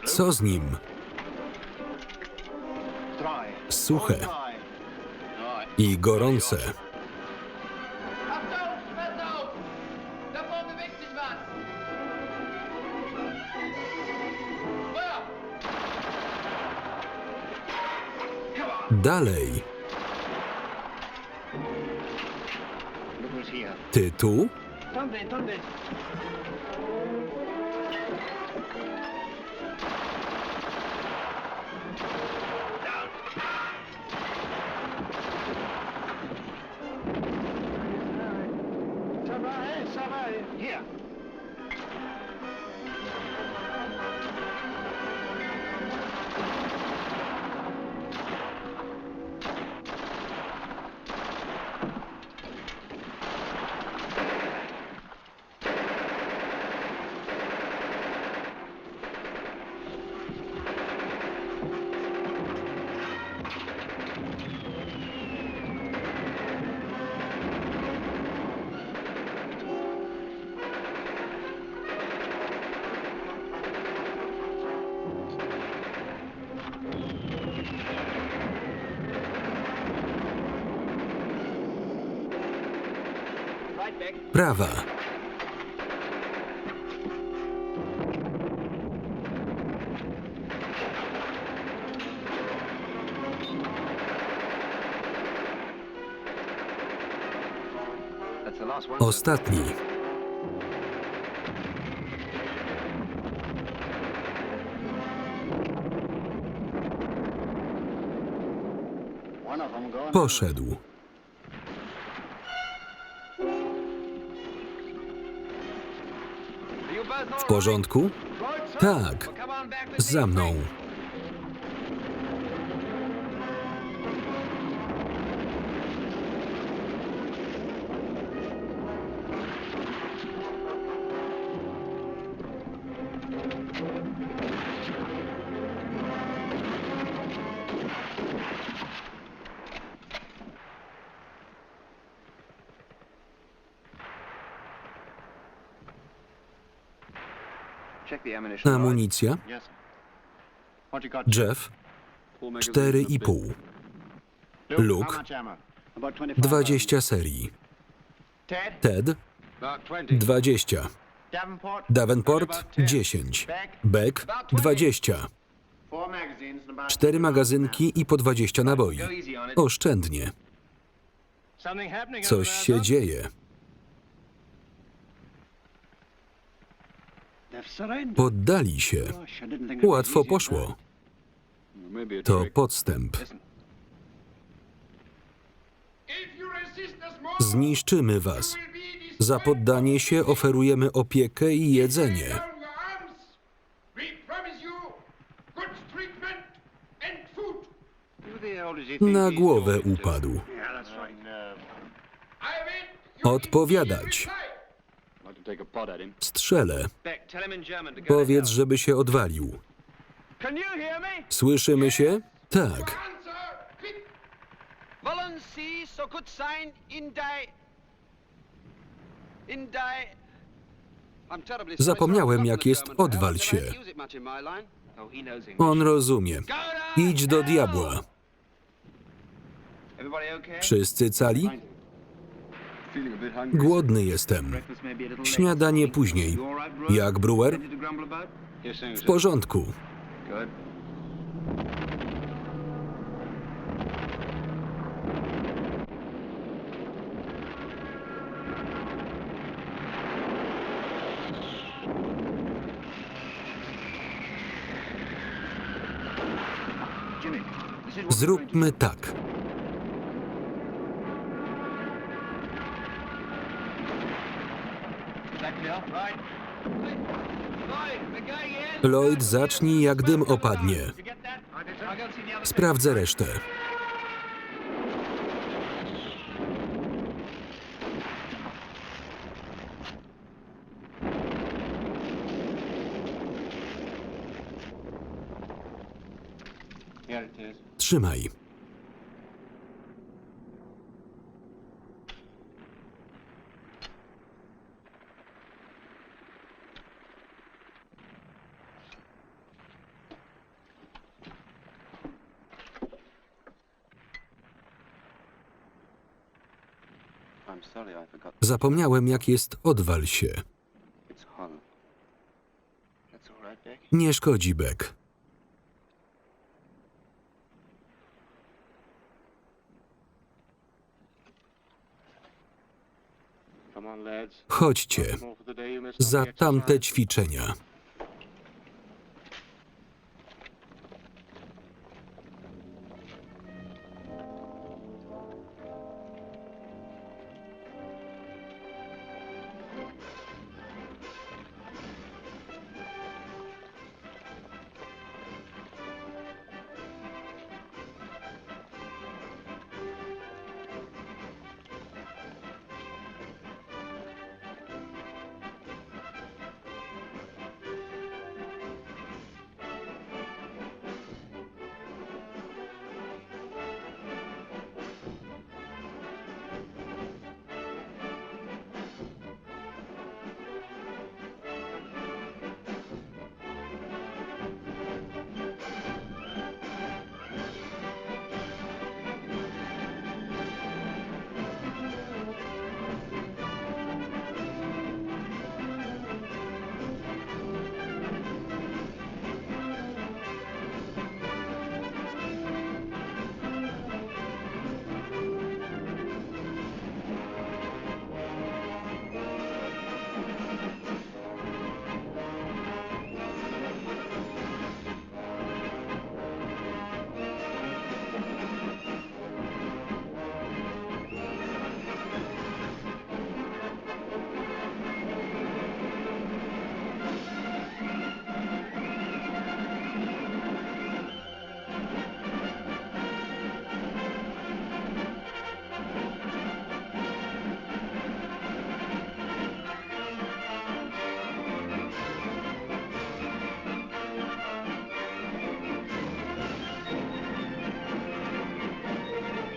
Co z nim? Suche i gorące. Dalej. Ty tu? Prawa. Ostatni. Poszedł. W porządku? Tak. Za mną. Amunicja? Jeff? 4,5. Luke? 20 serii. Ted? 20. Davenport? 10. Beck? 20. 4 magazynki i po 20 naboi. Oszczędnie. Coś się dzieje. Poddali się. Łatwo poszło. To podstęp. Zniszczymy was. Za poddanie się oferujemy opiekę i jedzenie. Na głowę upadł. Odpowiadać. Take a pot at him. Strzelę. Beck, tell him in German to go Powiedz, to hell. żeby się odwalił. Can you hear me? Słyszymy się? Tak. Wollen Sie so gut sein in die... I'm terribly sorry, Zapomniałem, sir. jak jest odwal się. Never use it much in my line. Oh, he knows English. On rozumie. Idź do diabła. Everybody okay? Wszyscy cali? Feeling a bit hungry. Głodny jestem. Breakfast may be a little late. Śniadanie później. You all right, Brewer? Jak Brewer? Anything to grumble about? Yes, sir. W porządku. Good. Jimmy, this is what Zróbmy tak. Back here, right? Lloyd, zacznij, jak dym opadnie. You get that? I'll go see the other. Sprawdzę resztę. Here it is. Trzymaj. I'm sorry, I forgot. Zapomniałem, jak jest odwal się. It's hollow. That's all right, Beck. Nie szkodzi, Beck. Come on, lads. Chodźcie. More for the day, let's not Za get tamte tired. ćwiczenia.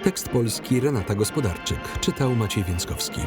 Tekst polski Renata Gospodarczyk. Czytał Maciej Więckowski.